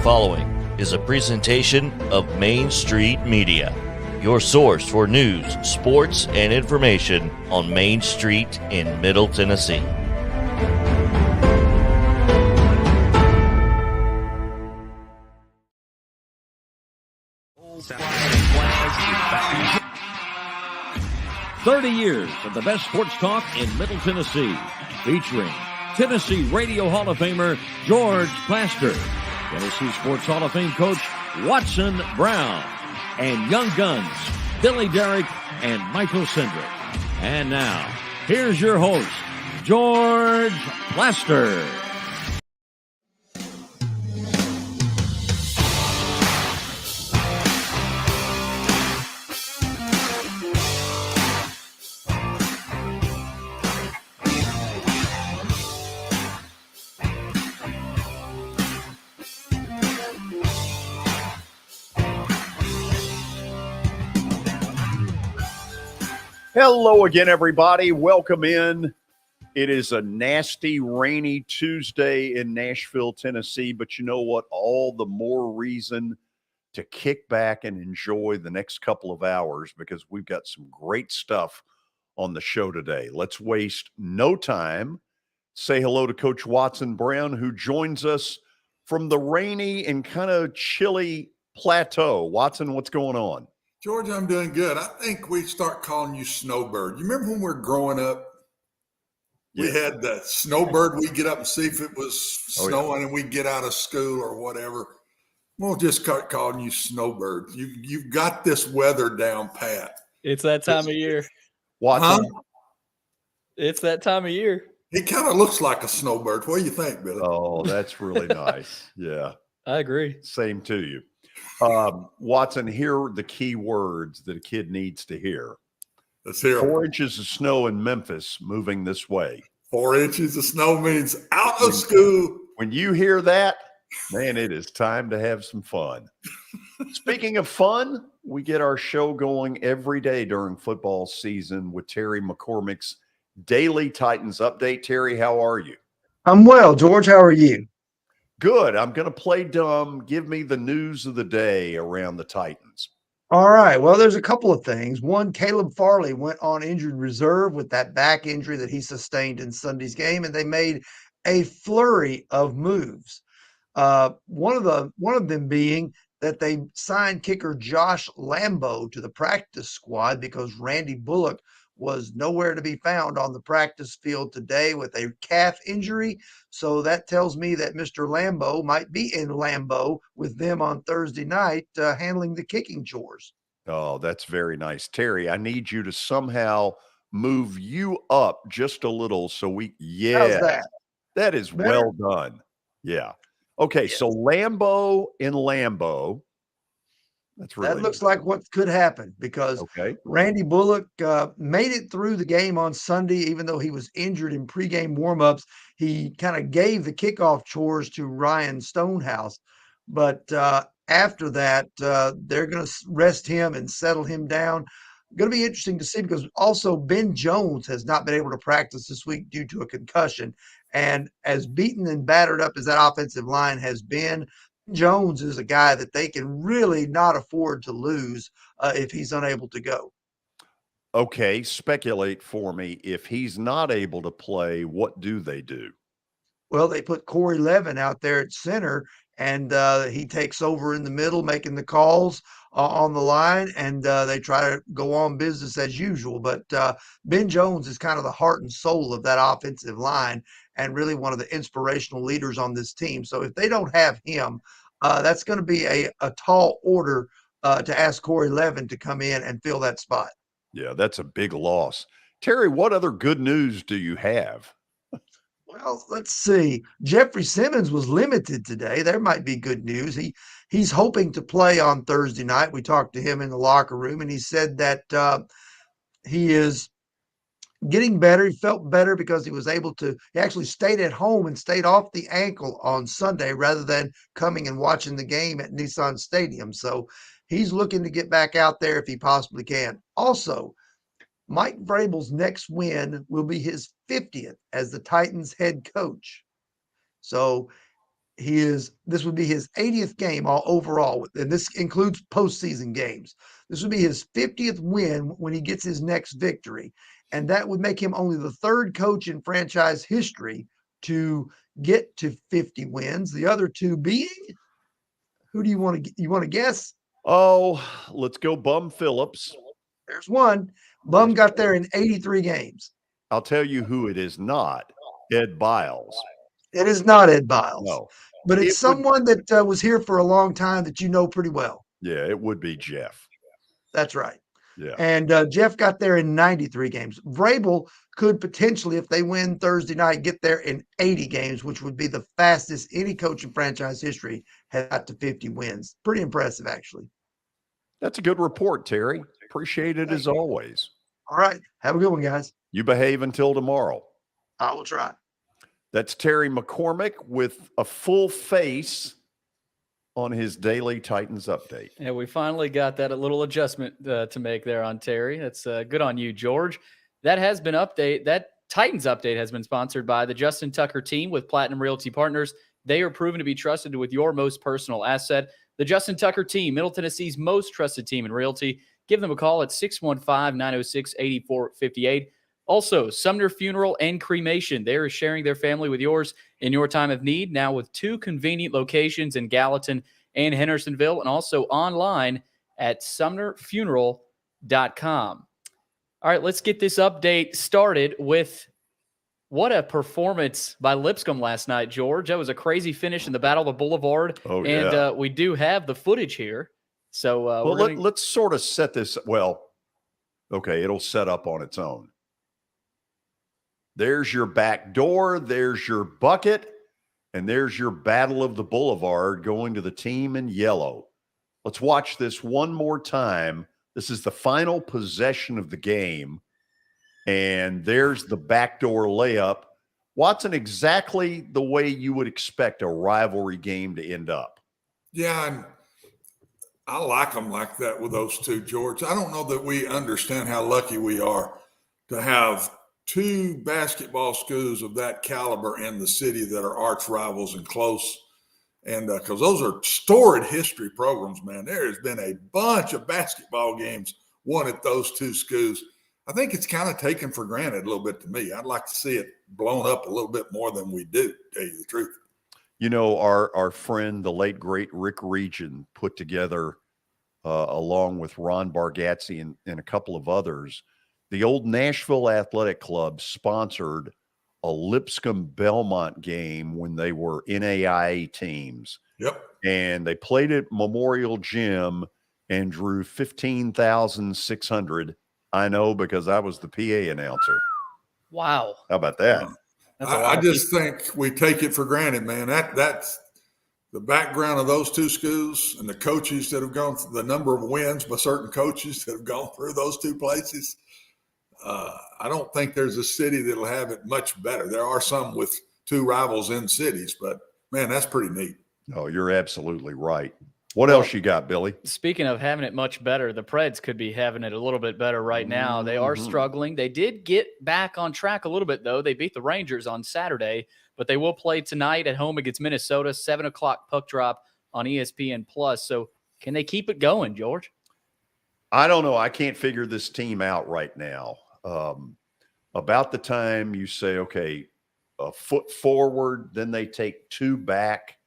following is a presentation of Main Street Media, your source for news, sports, and information on Main Street in Middle Tennessee. Years of the best sports talk in Middle Tennessee, featuring Tennessee Radio Hall of Famer George Plaster, Tennessee Sports Hall of Fame coach Watson Brown, and Young Guns Billy Derrick and Michael Cindric. And now, here's your host, George Plaster. Hello again, everybody. Welcome in. It is a nasty, rainy Tuesday in Nashville, Tennessee, but you know what? All the more reason to kick back and enjoy the next couple of hours because we've got some great stuff on the show today. Let's waste no time. Say hello to Coach Watson Brown, who joins us from the rainy and kind of chilly plateau. Watson, what's going on? George, I'm doing good. I think we start calling you Snowbird. You remember when we were growing up? We had the Snowbird. We'd get up and see if it was snowing and we'd get out of school or whatever. We'll just start calling you Snowbird. You've got this weather down pat. It's that time of year. Watson? It's that time of year. He kind of looks like a snowbird. What do you think, Billy? Oh, that's really nice. Yeah. I agree. Same to you. Watson, here are the key words that a kid needs to hear. Let's hear 4 inches of snow in Memphis moving this way. 4 inches of snow means out of school. When you hear that, man, it is time to have some fun. Speaking of fun, we get our show going every day during football season with Terry McCormick's Daily Titans Update. Terry, how are you? I'm well, George. How are you? Good. I'm going to play dumb. Give me the news of the day around the Titans. All right. Well, there's a couple of things. One, Caleb Farley went on injured reserve with that back injury that he sustained in Sunday's game, and they made a flurry of moves. One of them being that they signed kicker Josh Lambo to the practice squad because Randy Bullock was nowhere to be found on the practice field today with a calf injury. So that tells me that Mr. Lambo might be in Lambeau with them on Thursday night handling the kicking chores. Oh, that's very nice. Terry, I need you to somehow move you up just a little so we, How's that is better? Well done. Yeah. Okay, Yes. so Lambeau in Lambeau. That's really That looks like what could happen because okay. Randy Bullock made it through the game on Sunday, even though he was injured in pregame warmups. He kind of gave the kickoff chores to Ryan Stonehouse. But after that, they're going to rest him and settle him down. Going to be interesting to see because also Ben Jones has not been able to practice this week due to a concussion. And as beaten and battered up as that offensive line has been, Jones is a guy that they can really not afford to lose if he's unable to go. Okay, speculate for me. If he's not able to play, what do they do? Well, they put Corey Levin out there at center, and he takes over in the middle, making the calls on the line, and they try to go on business as usual. But Ben Jones is kind of the heart and soul of that offensive line and really one of the inspirational leaders on this team. So if they don't have him, that's going to be a tall order to ask Corey Levin to come in and fill that spot. Yeah, that's a big loss. Terry, what other good news do you have? Well, let's see. Jeffrey Simmons was limited today. There might be good news. He's hoping to play on Thursday night. We talked to him in the locker room, and he said that he is getting better. He felt better because he was able to – he actually stayed at home and stayed off the ankle on Sunday rather than coming and watching the game at Nissan Stadium. So he's looking to get back out there if he possibly can. Also, Mike Vrabel's next win will be his 50th as the Titans head coach. So This would be his 80th game all overall, and this includes postseason games. This would be his 50th win when he gets his next victory, and that would make him only the third coach in franchise history to get to 50 wins. The other two being, who do you want to guess? Oh, let's go Bum Phillips. There's one. Bum got there in 83 games. I'll tell you who it is not. Ed Biles. It is not Ed Biles. No. But it's someone that was here for a long time that you know pretty well. Yeah, it would be Jeff. That's right. Yeah. And Jeff got there in 93 games. Vrabel could potentially, if they win Thursday night, get there in 80 games, which would be the fastest any coach in franchise history has got to 50 wins. Pretty impressive, actually. That's a good report, Terry. Appreciate it as always. All right. Have a good one, guys. You behave until tomorrow. I will try. That's Terry McCormick with a full face on his daily Titans update. Yeah, we finally got that a little adjustment to make there on Terry. That's good on you, George. That Titans update has been sponsored by the Justin Tucker team with Platinum Realty Partners. They are proven to be trusted with your most personal asset. The Justin Tucker team, Middle Tennessee's most trusted team in realty. Give them a call at 615-906-8458. Also, Sumner Funeral and Cremation. They are sharing their family with yours in your time of need, now with 2 convenient locations in Gallatin and Hendersonville, and also online at sumnerfuneral.com. All right, let's get this update started with what a performance by Lipscomb last night, George. That was a crazy finish in the Battle of the Boulevard. Oh, and yeah. We do have the footage here. So let's sort of set this. Well, okay, it'll set up on its own. There's your back door, there's your bucket, and there's your Battle of the Boulevard going to the team in yellow. Let's watch this one more time. This is the final possession of the game, and there's the backdoor layup. Watson, exactly the way you would expect a rivalry game to end up. Yeah, and I like them like that with those two, George. I don't know that we understand how lucky we are to have 2 basketball schools of that caliber in the city that are arch rivals and close. And because those are storied history programs, man. There has been a bunch of basketball games won at those 2 schools. I think it's kind of taken for granted a little bit to me. I'd like to see it blown up a little bit more than we do, to tell you the truth. You know, our friend, the late, great Rick Region, put together, along with Ron Bargatze and a couple of others, the old Nashville Athletic Club sponsored a Lipscomb-Belmont game when they were NAIA teams. Yep. And they played at Memorial Gym and drew 15,600. I know because I was the PA announcer. wow. How about that? I just think we take it for granted, man. That's the background of those 2 schools and the coaches that have gone through the number of wins by certain coaches that have gone through those 2 places. I don't think there's a city that'll have it much better. There are some with 2 rivals in cities, but man, that's pretty neat. Oh, you're absolutely right. What else you got, Billy? Speaking of having it much better, the Preds could be having it a little bit better right now. They are struggling. They did get back on track a little bit, though. They beat the Rangers on Saturday, but they will play tonight at home against Minnesota, 7:00 puck drop on ESPN+. So can they keep it going, George? I don't know. I can't figure this team out right now. About the time you say, okay, a foot forward, then they take 2 back.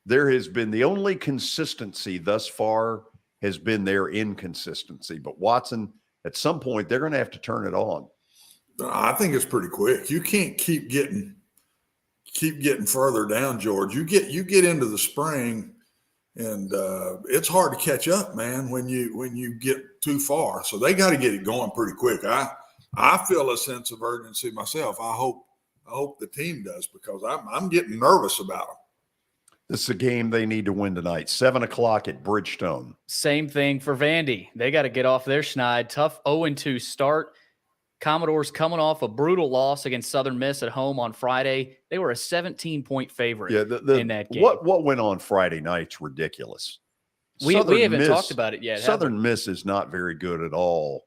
There has been the only consistency thus far has been their inconsistency. But Watson, at some point, they're going to have to turn it on. I think it's pretty quick. You can't keep getting further down, George. You get into the spring, and it's hard to catch up, man, when you get too far. So they got to get it going pretty quick. I feel a sense of urgency myself. I hope the team does, because I'm getting nervous about them. This is a game they need to win tonight, 7:00 at Bridgestone. Same thing for Vandy. They got to get off their schneid. Tough 0-2 start. Commodores coming off a brutal loss against Southern Miss at home on Friday. They were a 17-point favorite in that game. What went on Friday night's ridiculous. We haven't talked about it yet. Southern Miss is not very good at all.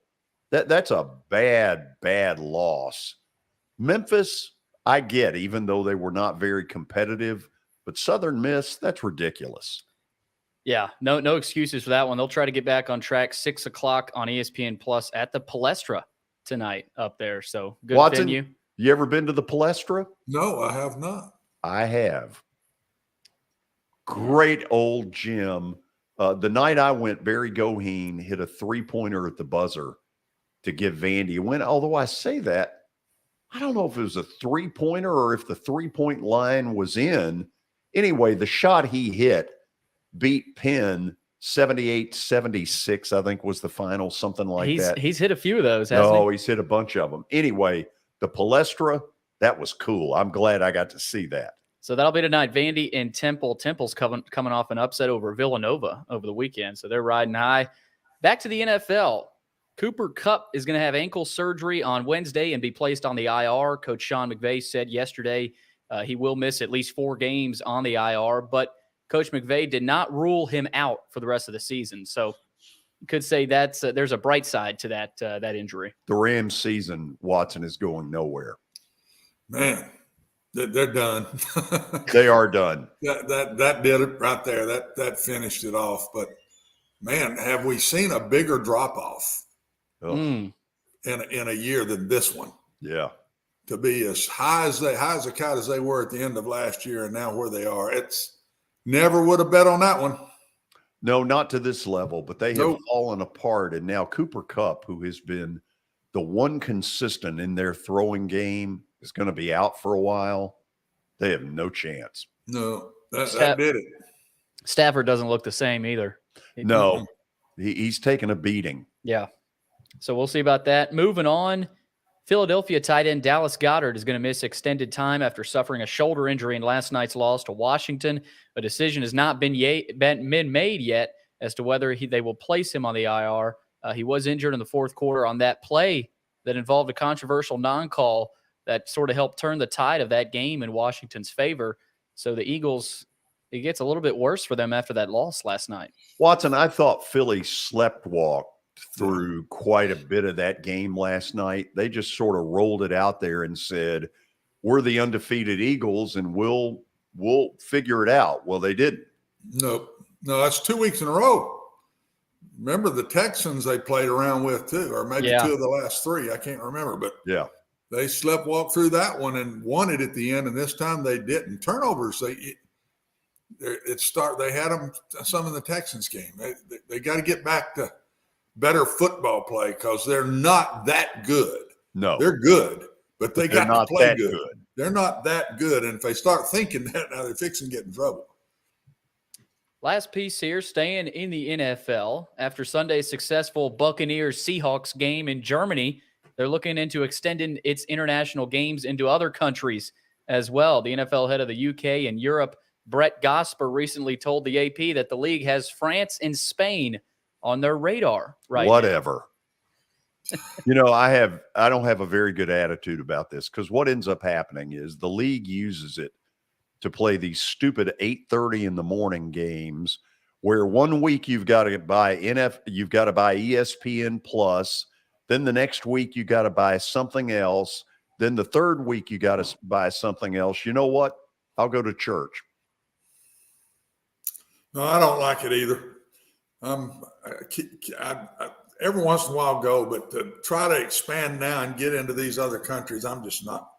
That's a bad loss. Memphis, I get, even though they were not very competitive, But Southern Miss, that's ridiculous. Yeah, no excuses for that one. They'll try to get back on track 6 o'clock on ESPN Plus at the Palestra tonight up there. So good Watson, venue. You ever been to the Palestra? No, I have not. I have. Great old gym. The night I went, Barry Goheen hit a 3-pointer at the buzzer to give Vandy a win. Although I say that, I don't know if it was a 3-pointer or if the 3-point line was in. Anyway, the shot he hit beat Penn 78-76, I think was the final, something like that. He's hit a few of those, hasn't he? No, he's hit a bunch of them. Anyway, the Palestra, that was cool. I'm glad I got to see that. So that'll be tonight. Vandy and Temple. Temple's coming off an upset over Villanova over the weekend, so they're riding high. Back to the NFL. Cooper Kupp is going to have ankle surgery on Wednesday and be placed on the IR. Coach Sean McVay said yesterday he will miss at least 4 games on the IR, but Coach McVay did not rule him out for the rest of the season. So you could say that's there's a bright side to that injury. The Rams season, Watson, is going nowhere. Man, they're done. They are done. That did it right there. That finished it off. But man, have we seen a bigger drop off in a year than this one? Yeah. To be as high as a kite as they were at the end of last year, and now where they are, it's never would have bet on that one. No, not to this level, but they have fallen apart. And now Cooper Kupp, who has been the one consistent in their throwing game, is going to be out for a while. They have no chance. No, that did it. Stafford doesn't look the same either. No, he's taken a beating. Yeah. So we'll see about that. Moving on, Philadelphia tight end Dallas Goedert is going to miss extended time after suffering a shoulder injury in last night's loss to Washington. A decision has not been made yet as to whether they will place him on the IR. He was injured in the fourth quarter on that play that involved a controversial non-call that sort of helped turn the tide of that game in Washington's favor. So the Eagles, it gets a little bit worse for them after that loss last night. Watson, I thought Philly sleptwalked through quite a bit of that game last night. They just sort of rolled it out there and said, we're the undefeated Eagles and we'll figure it out. Well, they didn't. No, that's 2 weeks in a row. Remember the Texans they played around with too, or maybe 2 of the last 3. I can't remember, but yeah, they sleptwalked through that one and won it at the end. And this time they didn't. Turnovers, they had them some in the Texans game. They got to get back to better football play because they're not that good. No, they're good, but they got to play good. They're not that good, and if they start thinking that, now they're fixing to get in trouble. Last piece here, staying in the NFL. After Sunday's successful Buccaneers-Seahawks game in Germany, they're looking into extending its international games into other countries as well. The NFL head of the UK and Europe, Brett Gosper, recently told the AP that the league has France and Spain on their radar right Whatever. Now. I don't have a very good attitude about this because what ends up happening is the league uses it to play these stupid 8:30 in the morning games where 1 week you've got to buy you've got to buy ESPN Plus, then the next week you got to buy something else, then the third week you got to buy something else. You know what? I'll go to church. No, I don't like it either. Every once in a while go, but to try to expand now and get into these other countries, I'm just not.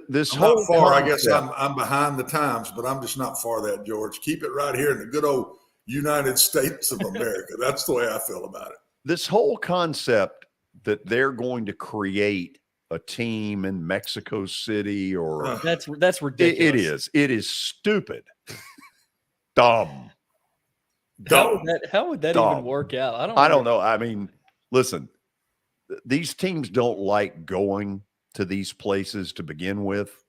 This I'm whole not far. concept, I guess I'm behind the times, but I'm just not far that, George. Keep it right here in the good old United States of America. That's the way I feel about it. This whole concept that they're going to create a team in Mexico City or that's ridiculous. It is stupid. Dumb. How would that even work out? I don't know. I mean, listen, these teams don't like going to these places to begin with.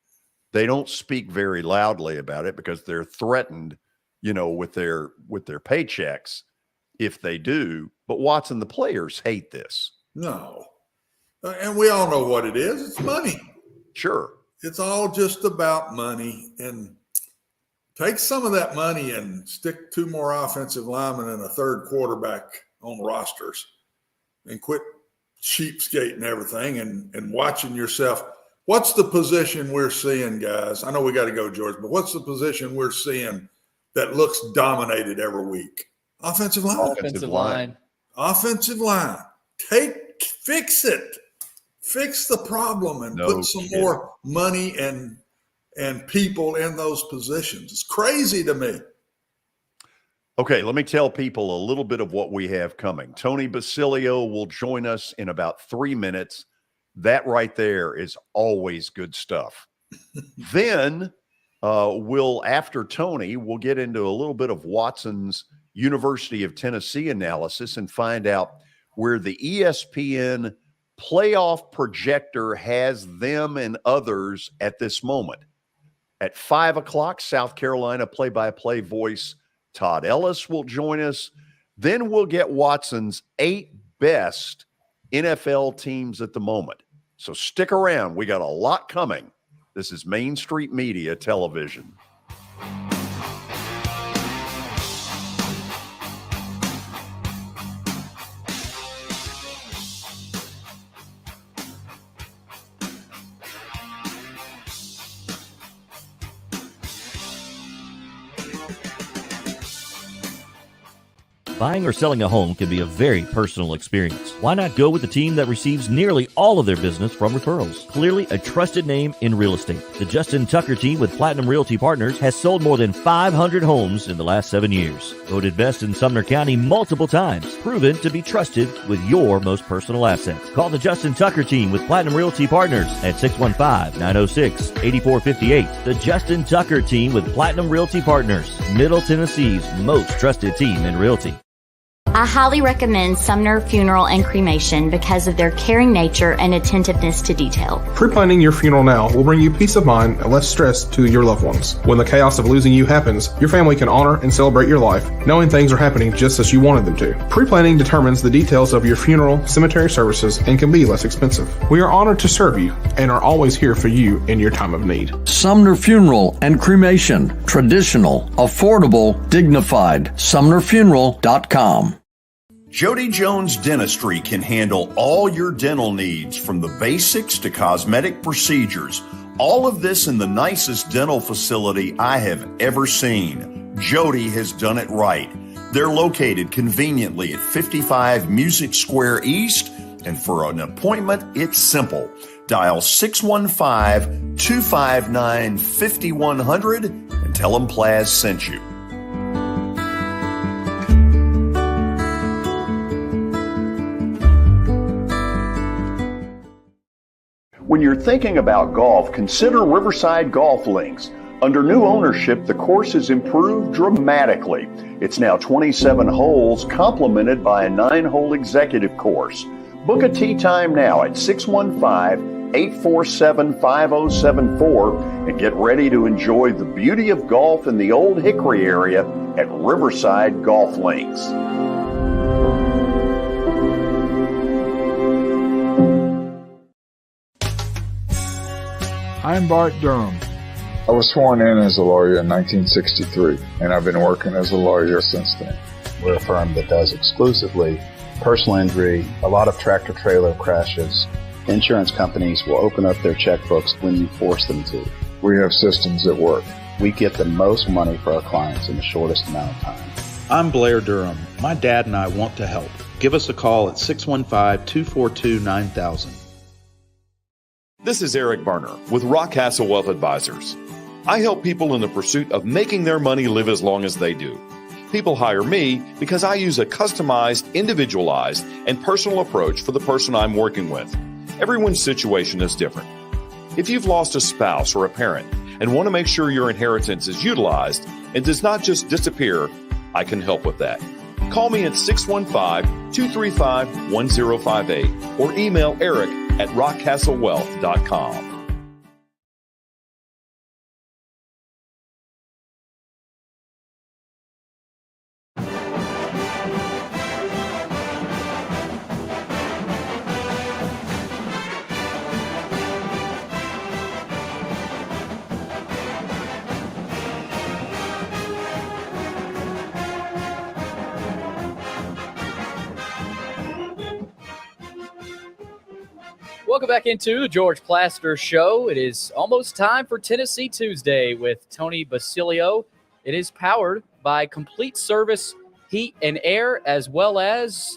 They don't speak very loudly about it because they're threatened, with their paychecks if they do. But Watson, the players hate this. No. And we all know what it is. It's money. Sure. It's all just about money. And take some of that money and stick 2 more offensive linemen and a third quarterback on rosters and quit cheapskating everything and watching yourself What's the position we're seeing, guys? I know we got to go, George, but what's the position we're seeing that looks dominated every week? Offensive line. Offensive line. Offensive line. Fix it. Fix the problem and put some more money and people in those positions. It's crazy to me. Okay, let me tell people a little bit of what we have coming. Tony Basilio will join us in about 3 minutes. That right there is always good stuff. Then after Tony, we'll get into a little bit of Watson's University of Tennessee analysis and find out where the ESPN playoff projector has them and others at this moment. At 5 o'clock, South Carolina play-by-play voice Todd Ellis will join us. Then we'll get Watson's 8 best NFL teams at the moment. So stick around. We got a lot coming. This is Main Street Media Television. Buying or selling a home can be a very personal experience. Why not go with the team that receives nearly all of their business from referrals? Clearly a trusted name in real estate. The Justin Tucker team with Platinum Realty Partners has sold more than 500 homes in the last 7 years. Voted best in Sumner County multiple times. Proven to be trusted with your most personal assets. Call the Justin Tucker team with Platinum Realty Partners at 615-906-8458. The Justin Tucker team with Platinum Realty Partners, Middle Tennessee's most trusted team in realty. I highly recommend Sumner Funeral and Cremation because of their caring nature and attentiveness to detail. Pre-planning your funeral now will bring you peace of mind and less stress to your loved ones. When the chaos of losing you happens, your family can honor and celebrate your life, knowing things are happening just as you wanted them to. Pre-planning determines the details of your funeral, cemetery services, and can be less expensive. We are honored to serve you and are always here for you in your time of need. Sumner Funeral and Cremation. Traditional, affordable, dignified. SumnerFuneral.com. Jody Jones Dentistry can handle all your dental needs, from the basics to cosmetic procedures. All of this in the nicest dental facility I have ever seen. Jody has done it right. They're located conveniently at 55 Music Square East, and for an appointment, it's simple. Dial 615-259-5100 and tell them Plaz sent you. When you're thinking about golf, consider Riverside Golf Links. Under new ownership, the course has improved dramatically. It's now 27 holes, complemented by a 9-hole executive course. Book a tee time now at 615-847-5074 and get ready to enjoy the beauty of golf in the Old Hickory area at Riverside Golf Links. I'm Bart Durham. I was sworn in as a lawyer in 1963, and I've been working as a lawyer since then. We're a firm that does exclusively personal injury, a lot of tractor-trailer crashes. Insurance companies will open up their checkbooks when you force them to. We have systems that work. We get the most money for our clients in the shortest amount of time. I'm Blair Durham. My dad and I want to help. Give us a call at 615-242-9000. This is Eric Berner with Rockcastle Wealth Advisors. I help people in the pursuit of making their money live as long as they do. People hire me because I use a customized, individualized, and personal approach for the person I'm working with. Everyone's situation is different. If you've lost a spouse or a parent and want to make sure your inheritance is utilized and does not just disappear, I can help with that. Call me at 615-235-1058 or email Eric at rockcastlewealth.com. Welcome back into the George Plaster Show. It is almost time for Tennessee Tuesday with Tony Basilio. It is powered by Complete Service Heat and Air, as well as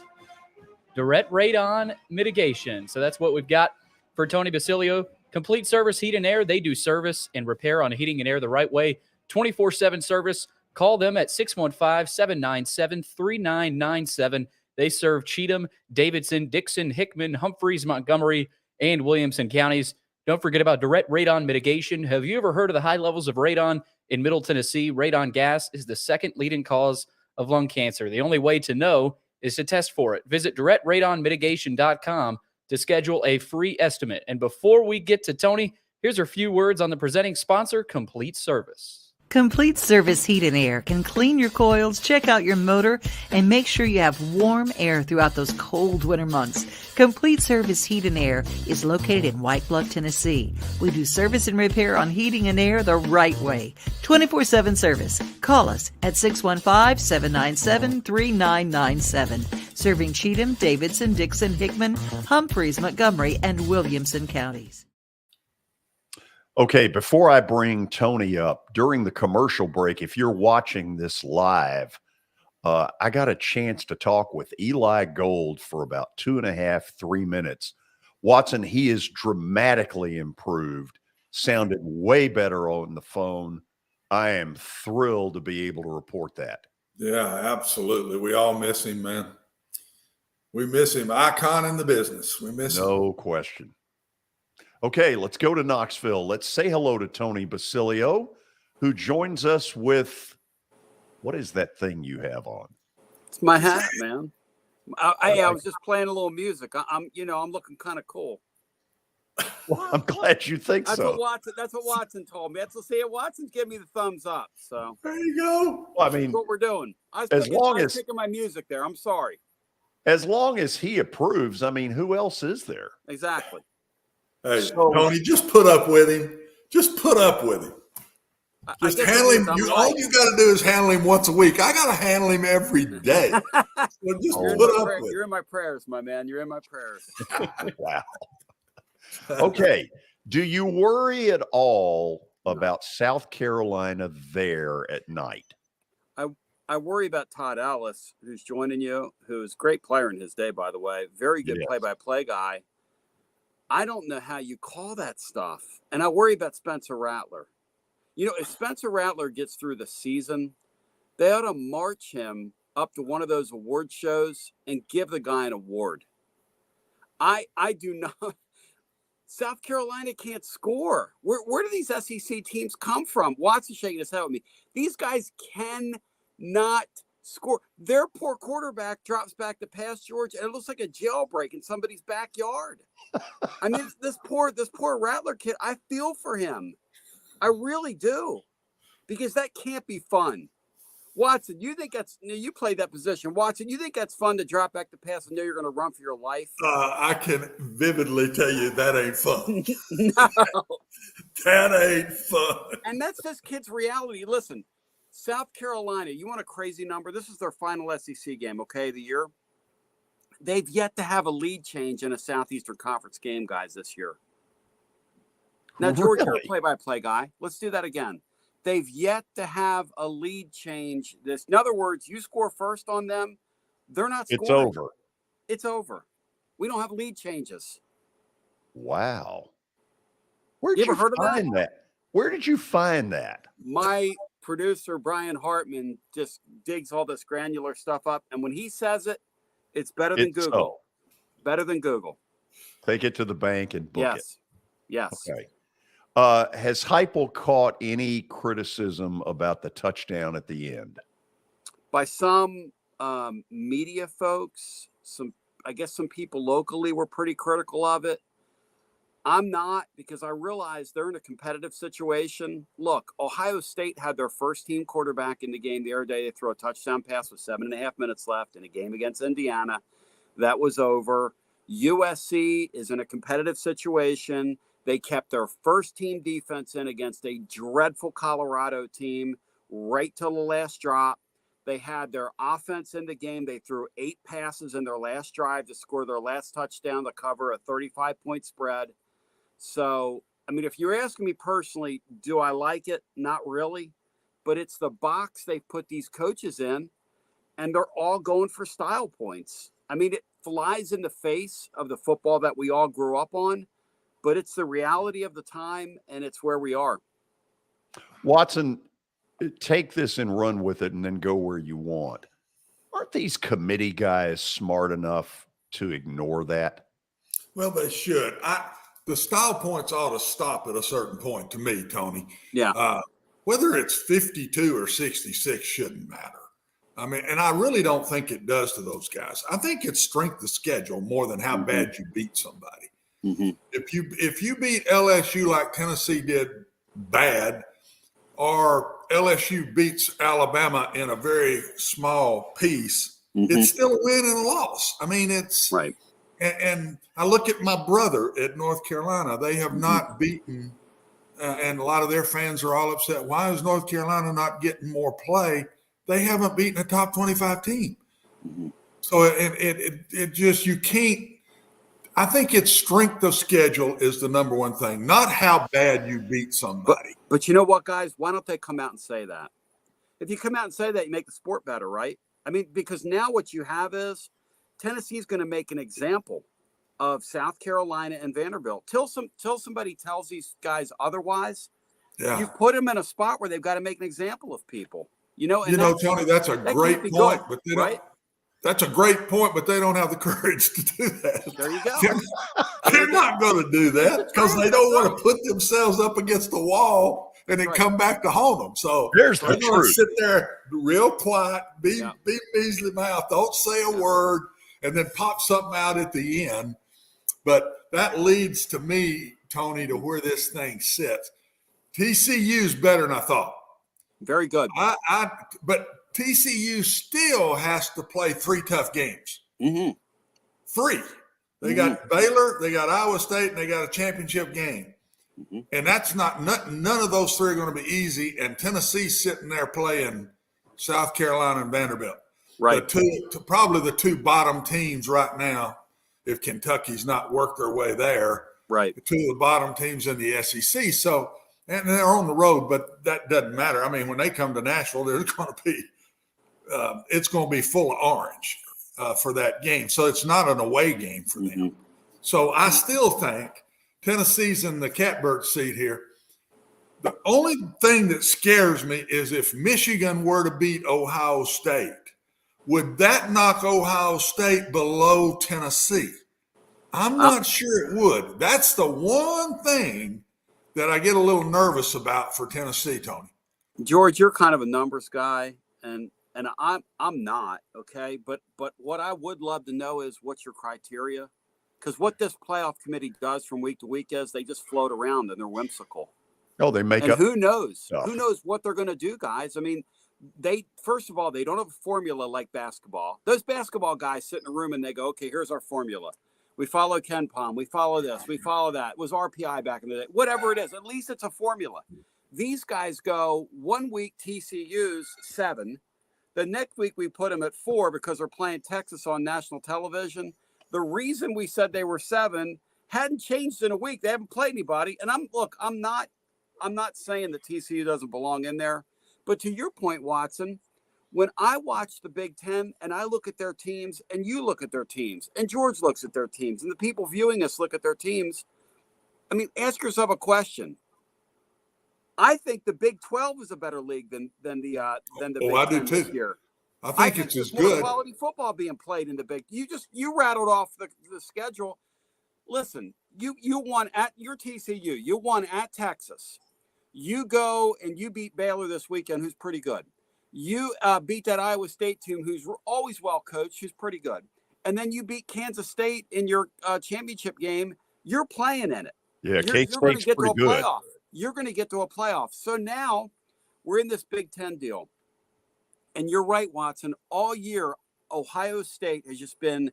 direct radon mitigation. So that's what we've got for Tony Basilio. Complete Service Heat and Air. They do service and repair on heating and air the right way. 24/7 service. Call them at 615-797-3997. They serve Cheatham, Davidson, Dixon, Hickman, Humphreys, Montgomery, and Williamson counties. Don't forget about direct radon mitigation. Have you ever heard of the high levels of radon in Middle Tennessee? Radon gas is the second leading cause of lung cancer. The only way to know is to test for it. Visit directradonmitigation.com to schedule a free estimate. And before we get to Tony, here's a few words on the presenting sponsor, Complete Service. Complete Service Heat and Air can clean your coils, check out your motor, and make sure you have warm air throughout those cold winter months. Complete Service Heat and Air is located in White Bluff, Tennessee. We do service and repair on heating and air the right way. 24/7 service. Call us at 615-797-3997. Serving Cheatham, Davidson, Dixon, Hickman, Humphreys, Montgomery, and Williamson counties. Okay, before I bring Tony up, during the commercial break, if you're watching this live, I got a chance to talk with Eli Gold for about 2.5, 3 minutes. Watson, he is dramatically improved, sounded way better on the phone. I am thrilled to be able to report that. Yeah, absolutely. We all miss him, man. We miss him. Icon in the business. We miss him. No question. Okay, let's go to Knoxville. Let's say hello to Tony Basilio, who joins us with, what is that thing you have on? It's my hat, man. I was just playing a little music. I'm looking kind of cool. Well, I'm glad you think so. That's what Watson told me. Watson's giving me the thumbs up. So there you go. Well, I mean, that's what we're doing. I was picking my music there. I'm sorry. As long as he approves, I mean, who else is there? Exactly. Hey, Tony, just put up with him. Just put up with him. Just handle him. All you got to do is handle him once a week. I got to handle him every day. So just put up with him. You're in my prayers, my man. You're in my prayers. Wow. Okay. Do you worry at all about South Carolina there at night? I worry about Todd Ellis, who's joining you, who's a great player in his day, by the way. Very good play-by-play guy. I don't know how you call that stuff. And I worry about Spencer Rattler. You know, if Spencer Rattler gets through the season, they ought to march him up to one of those award shows and give the guy an award. I do not. South Carolina can't score. Where do these SEC teams come from? Watson's shaking his head with me. These guys cannot score. Their poor quarterback drops back to pass, George, and it looks like a jailbreak in somebody's backyard. I mean, this poor Rattler kid, I feel for him. I really do. Because that can't be fun. Watson, you played that position. Watson, you think that's fun to drop back to pass and know you're going to run for your life? I can vividly tell you that ain't fun. No. That ain't fun. And that's this kid's reality. Listen, South Carolina, you want a crazy number? This is their final SEC game, okay, the year. They've yet to have a lead change in a Southeastern Conference game, guys, this year. Now, George, you're a play-by-play guy. Let's do that again. They've yet to have a lead change. In other words, you score first on them, they're not scoring. It's over. It's over. We don't have lead changes. Wow. Where did you find that? Where did you find that? My producer, Brian Hartman, just digs all this granular stuff up. And when he says it, it's better than Google. Better than Google. Take it to the bank and book it. Yes. Okay. Has Heupel caught any criticism about the touchdown at the end? By some media folks, I guess some people locally were pretty critical of it. I'm not, because I realize they're in a competitive situation. Look, Ohio State had their first team quarterback in the game the other day. They threw a touchdown pass with 7.5 minutes left in a game against Indiana. That was over. USC is in a competitive situation. They kept their first team defense in against a dreadful Colorado team right till the last drop. They had their offense in the game. They threw 8 passes in their last drive to score their last touchdown to cover a 35-point spread. So, I mean, if you're asking me personally, do I like it? Not really. But it's the box they've put these coaches in, and they're all going for style points. I mean, it flies in the face of the football that we all grew up on, but it's the reality of the time, and it's where we are. Watson, take this and run with it and then go where you want. Aren't these committee guys smart enough to ignore that? Well, they should. The style points ought to stop at a certain point to me, Tony. Yeah. Whether it's 52 or 66 shouldn't matter. I mean, and I really don't think it does to those guys. I think it's strength of schedule more than how bad you beat somebody. Mm-hmm. If you beat LSU like Tennessee did bad, or LSU beats Alabama in a very small piece, it's still a win and a loss. I mean, it's right. And I look at my brother at North Carolina. They have not beaten, and a lot of their fans are all upset. Why is North Carolina not getting more play? They haven't beaten a top 25 team. So it just, you can't. I think it's strength of schedule is the number one thing, not how bad you beat somebody. But you know what, guys? Why don't they come out and say that? If you come out and say that, you make the sport better, right? I mean, because now what you have is Tennessee's going to make an example of South Carolina and Vanderbilt. Till somebody tells these guys otherwise, you put them in a spot where they've got to make an example of people. Tony, that's a great point, but they don't. That's a great point, but they don't have the courage to do that. There you go. They're not going to do that because they don't want to put themselves up against the wall and then come back to haunt them. So they're going to sit there real quiet, be measly mouth, don't say a word, and then pop something out at the end. But that leads to me, Tony, to where this thing sits. TCU's better than I thought. Very good. But TCU still has to play 3 tough games. 3. They got Baylor, they got Iowa State, and they got a championship game. And that's none of those 3 are going to be easy. And Tennessee's sitting there playing South Carolina and Vanderbilt. Right. Probably the 2 bottom teams right now, if Kentucky's not worked their way there. Right. The 2 of the bottom teams in the SEC. So, and they're on the road, but that doesn't matter. I mean, when they come to Nashville, there's going to be it's going to be full of orange for that game. So it's not an away game for them. So I still think Tennessee's in the catbird seat here. The only thing that scares me is if Michigan were to beat Ohio State, would that knock Ohio State below Tennessee? I'm not sure it would. That's the one thing that I get a little nervous about for Tennessee, Tony. George, you're kind of a numbers guy, and I'm not, okay? But what I would love to know is what's your criteria? Because what this playoff committee does from week to week is they just float around and they're whimsical. Oh, they make and up. Who knows? Stuff. Who knows what they're going to do, guys? I mean, first of all, they don't have a formula like basketball. Those basketball guys sit in a room and they go, okay, here's our formula. We follow Ken Pom. We follow this. We follow that. It was RPI back in the day. Whatever it is, at least it's a formula. These guys go 1 week TCU's 7. The next week we put them at 4 because they're playing Texas on national television. The reason we said they were 7 hadn't changed in a week. They haven't played anybody. And I'm not saying that TCU doesn't belong in there. But to your point, Watson, when I watch the Big Ten and I look at their teams and you look at their teams and George looks at their teams and the people viewing us look at their teams, I mean, ask yourself a question. I think the Big 12 is a better league than the Big Ten this year. I think it's as good. More quality football being played in the Big. You rattled off the schedule. Listen, you won at your TCU. You won at Texas. You go and you beat Baylor this weekend, who's pretty good. You beat that Iowa State team, who's always well coached, who's pretty good. And then you beat Kansas State in your championship game. You're playing in it. Yeah, K-State's pretty good. You're going to get to a playoff. So now we're in this Big Ten deal. And you're right, Watson. All year, Ohio State has just been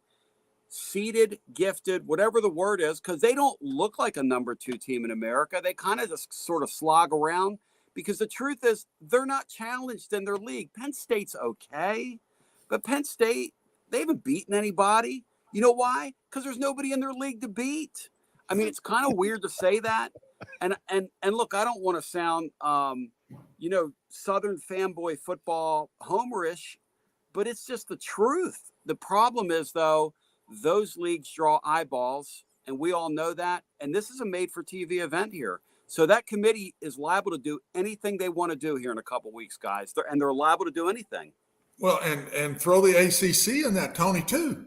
seeded, gifted, whatever the word is, because they don't look like a number 2 team in America. They kind of just sort of slog around. because the truth is they're not challenged in their league. Penn State's okay, but Penn State, they haven't beaten anybody. You know why? Because there's nobody in their league to beat. I mean, it's kind of weird to say that. And look, I don't want to sound, Southern fanboy football homerish, but it's just the truth. The problem is, though, those leagues draw eyeballs, and we all know that. And this is a made-for-TV event here. So that committee is liable to do anything they want to do here in a couple weeks, guys. They're liable to do anything. Well, and throw the ACC in that, Tony, too.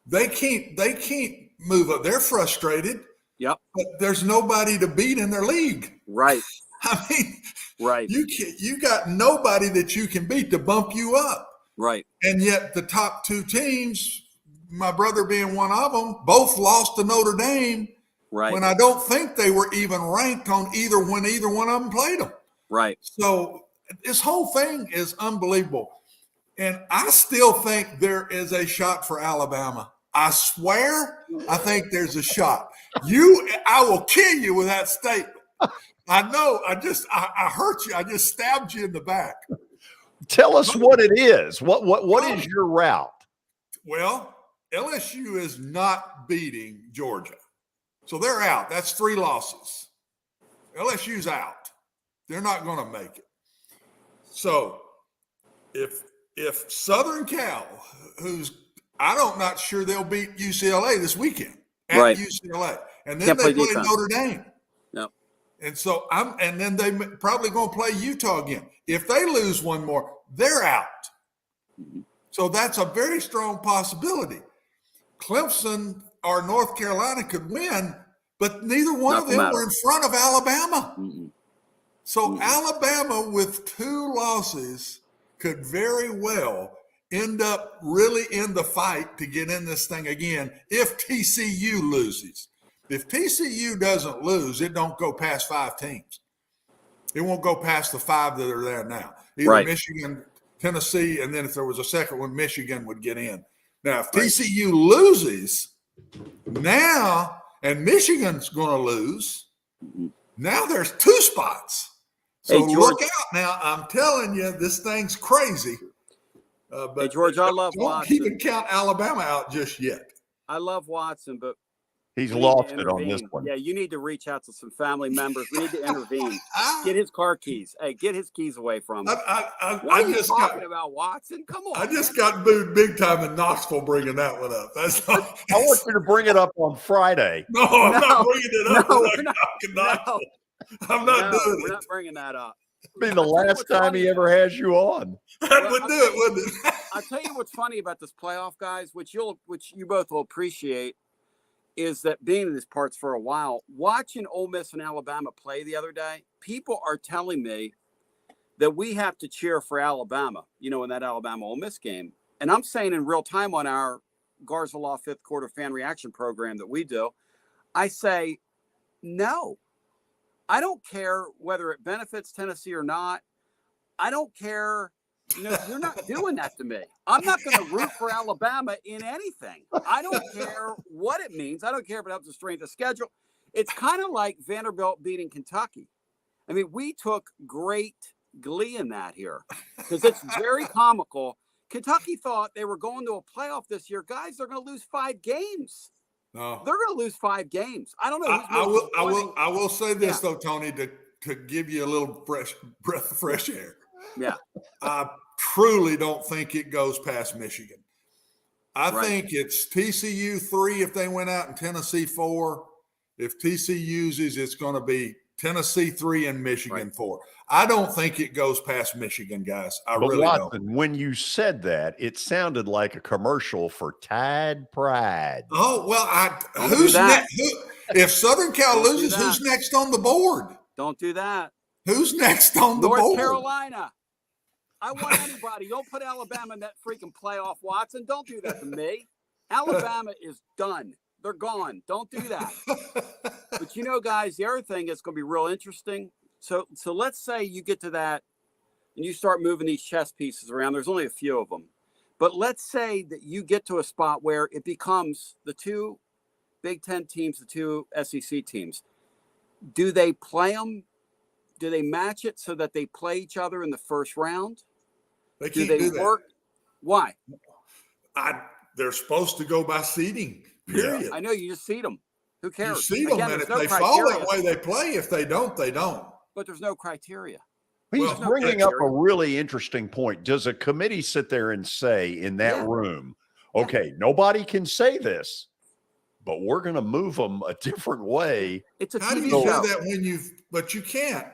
They can't move up. They're frustrated. Yep. But there's nobody to beat in their league. Right. I mean, right. You got nobody that you can beat to bump you up. Right. And yet the top two teams, my brother being one of them, both lost to Notre Dame. Right. When I don't think they were even ranked on when either one of them played them. Right. So this whole thing is unbelievable. And I still think there is a shot for Alabama. I swear, I think there's a shot. I will kill you with that statement. I know. I hurt you. I just stabbed you in the back. Tell us what it is. What is your route? Well, LSU is not beating Georgia. So they're out. That's 3 losses. LSU's out. They're not going to make it. So if Southern Cal, I'm not sure they'll beat UCLA this weekend at UCLA. And then they play Notre Dame. Yep. And so and then they probably going to play Utah again. If they lose one more, they're out. Mm-hmm. So that's a very strong possibility. Clemson or North Carolina could win, but neither one of them were in front of Alabama. Mm-hmm. So Alabama with 2 losses could very well end up really in the fight to get in this thing again if TCU loses. If TCU doesn't lose, it don't go past 5 teams. It won't go past the 5 that are there now. Either Michigan, Tennessee, and then if there was a second one, Michigan would get in. Now, if TCU loses now, and Michigan's going to lose, now there's 2 spots. So look out now. I'm telling you, this thing's crazy. But George, I love Watson. Don't even count Alabama out just yet. I love Watson, but he's lost it on this one. Yeah, you need to reach out to some family members. We need to intervene. Get his car keys. Hey, get his keys away from him. What are you talking about, Watson? Come on. I just got booed big time in Knoxville bringing that one up. That's not, I want you to bring it up on Friday. No, I'm not bringing it up. I'm not doing it. We're not bringing that up. It'll be the last time he ever has you on. That would do it, wouldn't it? I'll tell you what's funny about this playoff, guys, which you both will appreciate, is that being in these parts for a while, watching Ole Miss and Alabama play the other day, people are telling me that we have to cheer for Alabama, in that Alabama-Ole Miss game. And I'm saying in real time on our Garza Law 5th Quarter fan reaction program that we do, I say, no. I don't care whether it benefits Tennessee or not. I don't care. You're not doing that to me. I'm not going to root for Alabama in anything. I don't care what it means. I don't care if it helps the strength of schedule. It's kind of like Vanderbilt beating Kentucky. I mean, we took great glee in that here because it's very comical. Kentucky thought they were going to a playoff this year. Guys, they're going to lose 5 games. No. They're going to lose 5 games. I don't know. I will say this, though, Tony, to give you a little breath of fresh air. Yeah. I truly don't think it goes past Michigan. I think it's TCU 3 if they went out and Tennessee 4. If TCU uses, it's going to be Tennessee 3 and Michigan 4. I don't think it goes past Michigan, guys. I really don't. When you said that, it sounded like a commercial for Tide Pride. Oh, well, who's next? If Southern Cal loses, who's next on the board? Don't do that. Who's next on the board? North Carolina. I want anybody. Don't put Alabama in that freaking playoff, Watson. Don't do that to me. Alabama is done. They're gone. Don't do that. But guys, the other thing is going to be real interesting. So let's say you get to that and you start moving these chess pieces around. There's only a few of them. But let's say that you get to a spot where it becomes the 2 Big Ten teams, the 2 SEC teams. Do they play them Do they match it so that they play each other in the first round? They can't do that. Why? They're supposed to go by seeding, period. Yeah. I know, you just seed them. Who cares? You seed them, and if they fall that way, they play. If they don't, they don't. But there's no criteria. He's bringing up a really interesting point. Does a committee sit there and say in that room, okay, nobody can say this, but we're going to move them a different way? It's a How do you TV show. say that but you can't.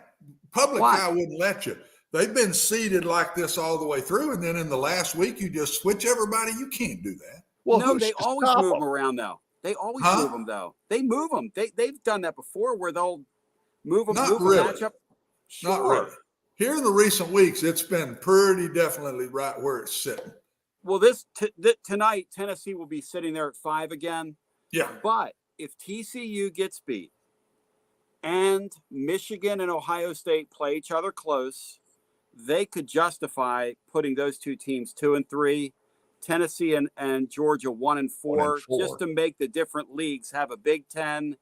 Public eye wouldn't let you. They've been seeded like this all the way through, and then in the last week, you just switch everybody. You can't do that. Well, no, they always move them around, though. They always move them, though. They move them. They've done that before, where they'll move them. Not move really. a matchup. Sure. Not really. Here in the recent weeks, it's been pretty definitely right where it's sitting. Well, tonight, Tennessee will be sitting there at 5 again. Yeah. But if TCU gets beat and Michigan and Ohio State play each other close, they could justify putting those two teams 2 and 3, Tennessee and Georgia 1 and 4, just to make the different leagues have a Big Ten,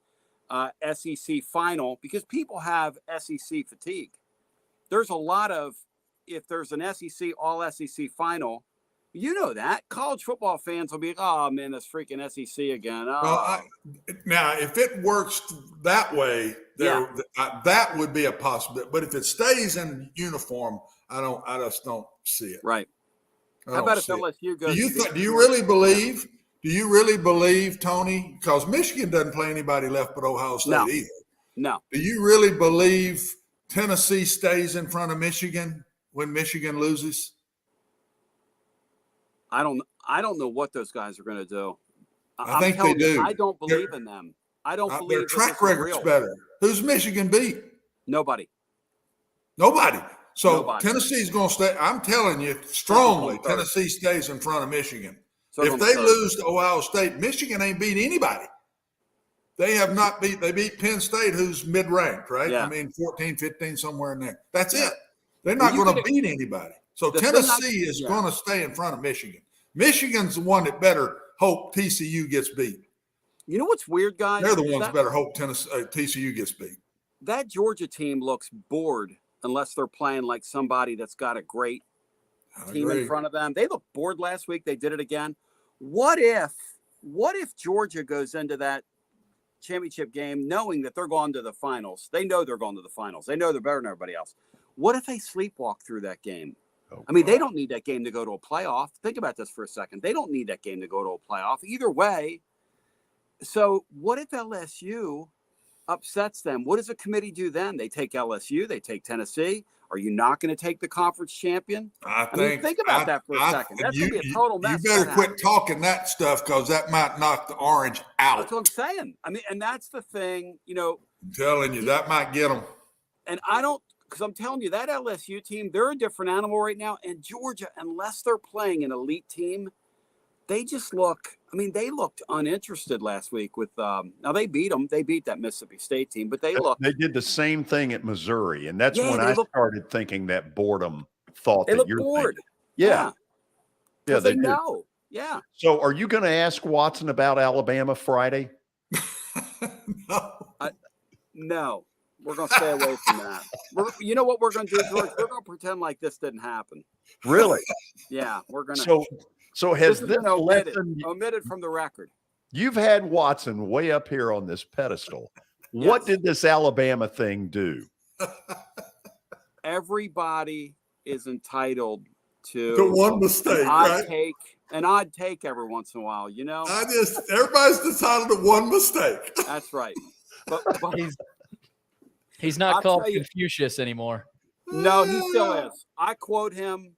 SEC final, because people have SEC fatigue. There's a lot of, if there's an SEC, all SEC final, you know that college football fans will be like, oh man, this freaking SEC again. Oh. Now, if it works that way, that would be a possibility. But if it stays in uniform, I just don't see it. Right. How about if LSU goes? Do you really believe? Do you really believe, Tony? Because Michigan doesn't play anybody left but Ohio State either. No. Do you really believe Tennessee stays in front of Michigan when Michigan loses? I don't know what those guys are going to do. I think they do. I don't believe in them. I don't believe their track record's better. Who's Michigan beat? Nobody. So Tennessee's going to stay. I'm telling you strongly, Tennessee stays in front of Michigan. If they lose to Ohio State, Michigan ain't beat anybody. They have not beat. They beat Penn State, who's mid-ranked, right? Yeah. I mean, 14, 15, somewhere in there. That's it. They're not going to beat anybody. So Tennessee is going to stay in front of Michigan. Michigan's the one that better hope TCU gets beat. You know what's weird, guys? They're the ones that better hope TCU gets beat. That Georgia team looks bored unless they're playing like somebody that's got a great team in front of them. They looked bored last week. They did it again. What if Georgia goes into that championship game knowing that they're going to the finals? They know they're going to the finals. They know they're better than everybody else. What if they sleepwalk through that game? I mean, they don't need that game to go to a playoff. Think about this for a second. They don't need that game to go to a playoff either way. So what if LSU upsets them? What does the committee do then? They take LSU, they take Tennessee. Are you not going to take the conference champion? I mean, think about that for a second. That's going to be a total mess. You better quit talking that stuff, because that might knock the Orange out. That's what I'm saying. I mean, and that's the thing, I'm telling you, that might get them. And because I'm telling you, that LSU team, they're a different animal right now. And Georgia, unless they're playing an elite team, they just they looked uninterested last week with, now they beat them. They beat that Mississippi State team, but they did the same thing at Missouri. And that's when I started thinking that boredom thought that you're bored. Yeah, they know. Yeah. So are you going to ask Watson about Alabama Friday? No. We're going to stay away from that. You know what we're going to do, George? We're going to pretend like this didn't happen. Really? Yeah, we're going to. So has this omitted from the record? You've had Watson way up here on this pedestal. Yes. What did this Alabama thing do? Everybody is entitled to one mistake, right? An odd take every once in a while, everybody's entitled to one mistake. That's right. But he's not called Confucius anymore. No, he still is. I quote him.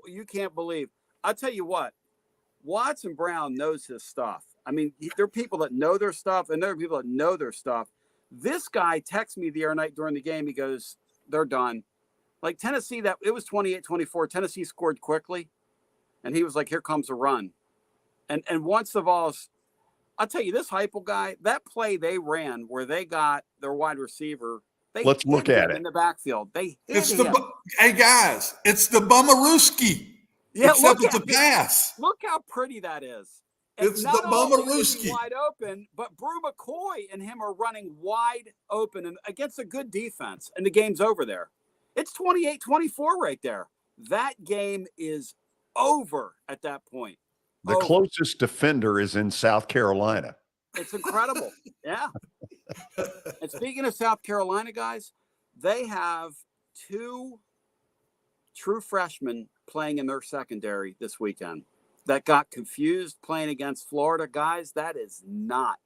You can't believe. I'll tell you what. Watson Brown knows his stuff. I mean, there are people that know their stuff, and there are people that know their stuff. This guy texted me the other night during the game. He goes, they're done. Like Tennessee, it was 28-24. Tennessee scored quickly, and he was like, here comes a run. And once the ball's, I'll tell you, this Heupel guy, that play they ran where they got their wide receiver, let's look at it in the backfield. Hey guys, it's the Bummerooski. Yeah, except it's a pass. Look how pretty that is. It's the Bomaruski wide open, but Brew McCoy and him are running wide open and against a good defense, and the game's over there. It's 28-24 right there. That game is over at that point. The closest defender is in South Carolina. It's incredible. Yeah. And speaking of South Carolina, guys, they have 2 true freshmen playing in their secondary this weekend that got confused playing against Florida. Guys, that is not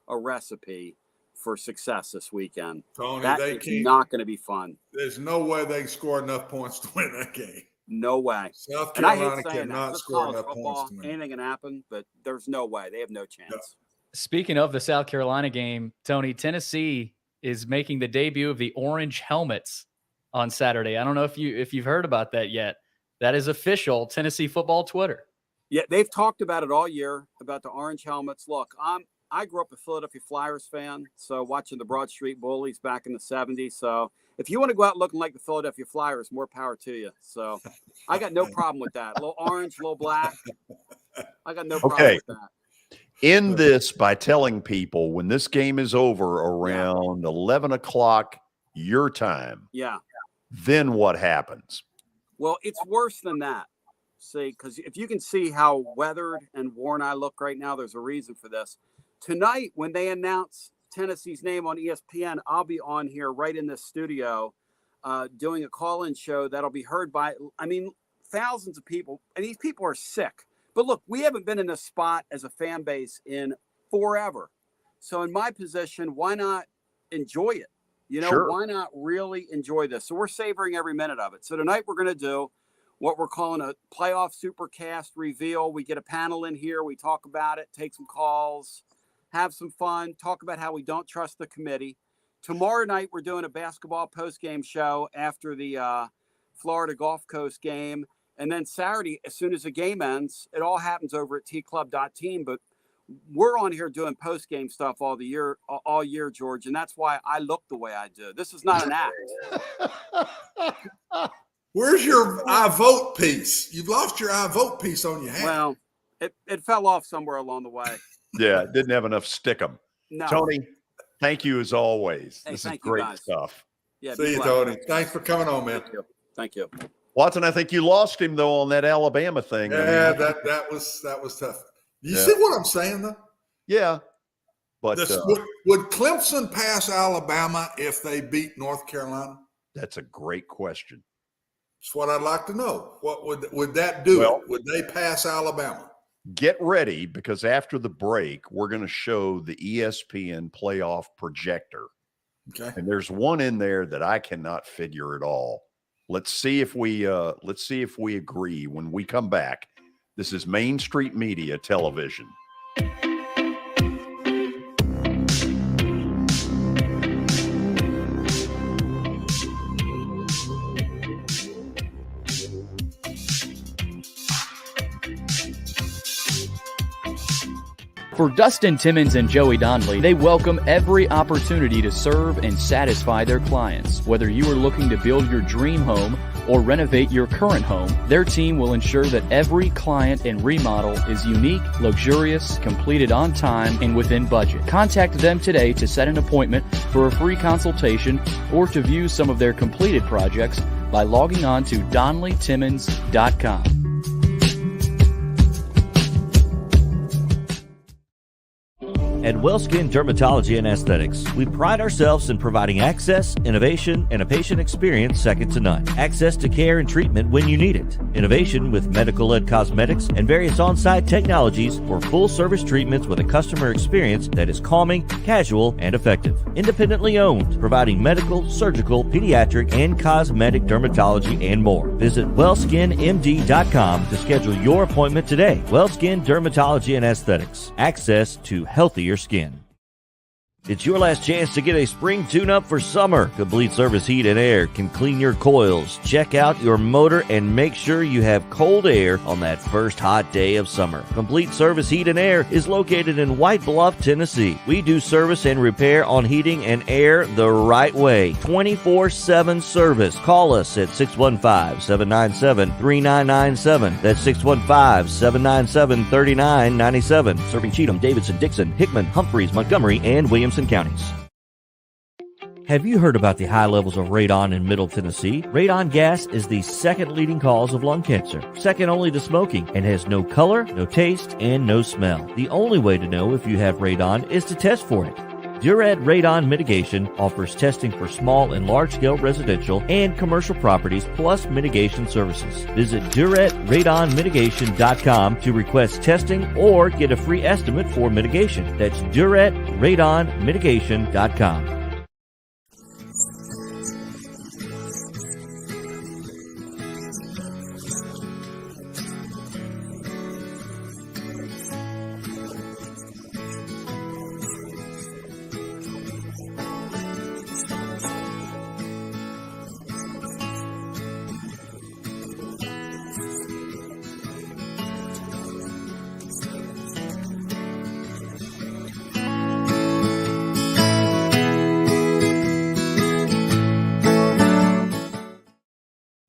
a recipe for success this weekend. Tony, that is not going to be fun. There's no way they score enough points to win that game. No way. South Carolina cannot score enough football, points to win. anything can happen, but there's no way. They have no chance. No. Speaking of the South Carolina game, Tony, Tennessee is making the debut of the orange helmets on Saturday. I don't know if you've heard about that yet. That is official. Tennessee football Twitter. Yeah, they've talked about it all year, about the orange helmets. Look, I grew up a Philadelphia Flyers fan, so watching the Broad Street Bullies back in the 70s. So if you want to go out looking like the Philadelphia Flyers, more power to you. So I got no problem with that. A little orange, a little black. I got no problem with that. End this by telling people when this game is over around 11 o'clock your time. Yeah. Then what happens? Well, it's worse than that. See, because if you can see how weathered and worn I look right now, there's a reason for this. Tonight, when they announce Tennessee's name on ESPN, I'll be on here right in this studio doing a call-in show that'll be heard by, thousands of people. And these people are sick. But look, we haven't been in this spot as a fan base in forever. So in my position, why not enjoy it? Why not really enjoy this? So we're savoring every minute of it. So tonight we're going to do what we're calling a playoff supercast reveal. We get a panel in here. We talk about it, take some calls, have some fun, talk about how we don't trust the committee. Tomorrow night, we're doing a basketball post-game show after the Florida Gulf Coast game. And then Saturday, as soon as the game ends, it all happens over at tclub.team. But we're on here doing post-game stuff all year, George. And that's why I look the way I do. This is not an act. Where's your I vote piece? You've lost your I vote piece on your hat. Well, it fell off somewhere along the way. Yeah, it didn't have enough stickum. No. Tony, thank you as always. Hey, this is great stuff. Yeah, see you, Tony. Thanks for coming on, man. Thank you. Watson, I think you lost him though on that Alabama thing. Yeah, that was tough. You see what I'm saying though? Yeah. But would Clemson pass Alabama if they beat North Carolina? That's a great question. That's what I'd like to know. What would that do? Well, would they pass Alabama? Get ready, because after the break, we're going to show the ESPN playoff projector. Okay. And there's one in there that I cannot figure at all. Let's see if we agree when we come back. This is Main Street Media Television. For Dustin Timmons and Joey Donnelly, they welcome every opportunity to serve and satisfy their clients. Whether you are looking to build your dream home or renovate your current home, their team will ensure that every client and remodel is unique, luxurious, completed on time, and within budget. Contact them today to set an appointment for a free consultation or to view some of their completed projects by logging on to DonnellyTimmons.com. At WellSkin Dermatology and Aesthetics, we pride ourselves in providing access, innovation, and a patient experience second to none. Access to care and treatment when you need it. Innovation with medical-led cosmetics and various on-site technologies for full-service treatments with a customer experience that is calming, casual, and effective. Independently owned, providing medical, surgical, pediatric, and cosmetic dermatology and more. Visit WellSkinMD.com to schedule your appointment today. WellSkin Dermatology and Aesthetics. Access to healthier skin. It's your last chance to get a spring tune-up for summer. Complete Service Heat and Air can clean your coils, check out your motor, and make sure you have cold air on that first hot day of summer. Complete Service Heat and Air is located in White Bluff, Tennessee. We do service and repair on heating and air the right way. 24/7 service. Call us at 615-797-3997. That's 615-797-3997. Serving Cheatham, Davidson, Dixon, Hickman, Humphreys, Montgomery, and Williamson counties. Have you heard about the high levels of radon in Middle Tennessee? Radon gas is the second leading cause of lung cancer, second only to smoking, and has no color, no taste, and no smell. The only way to know if you have radon is to test for it. Duret Radon Mitigation offers testing for small and large-scale residential and commercial properties, plus mitigation services. Visit DuretRadonMitigation.com to request testing or get a free estimate for mitigation. That's DuretRadonMitigation.com.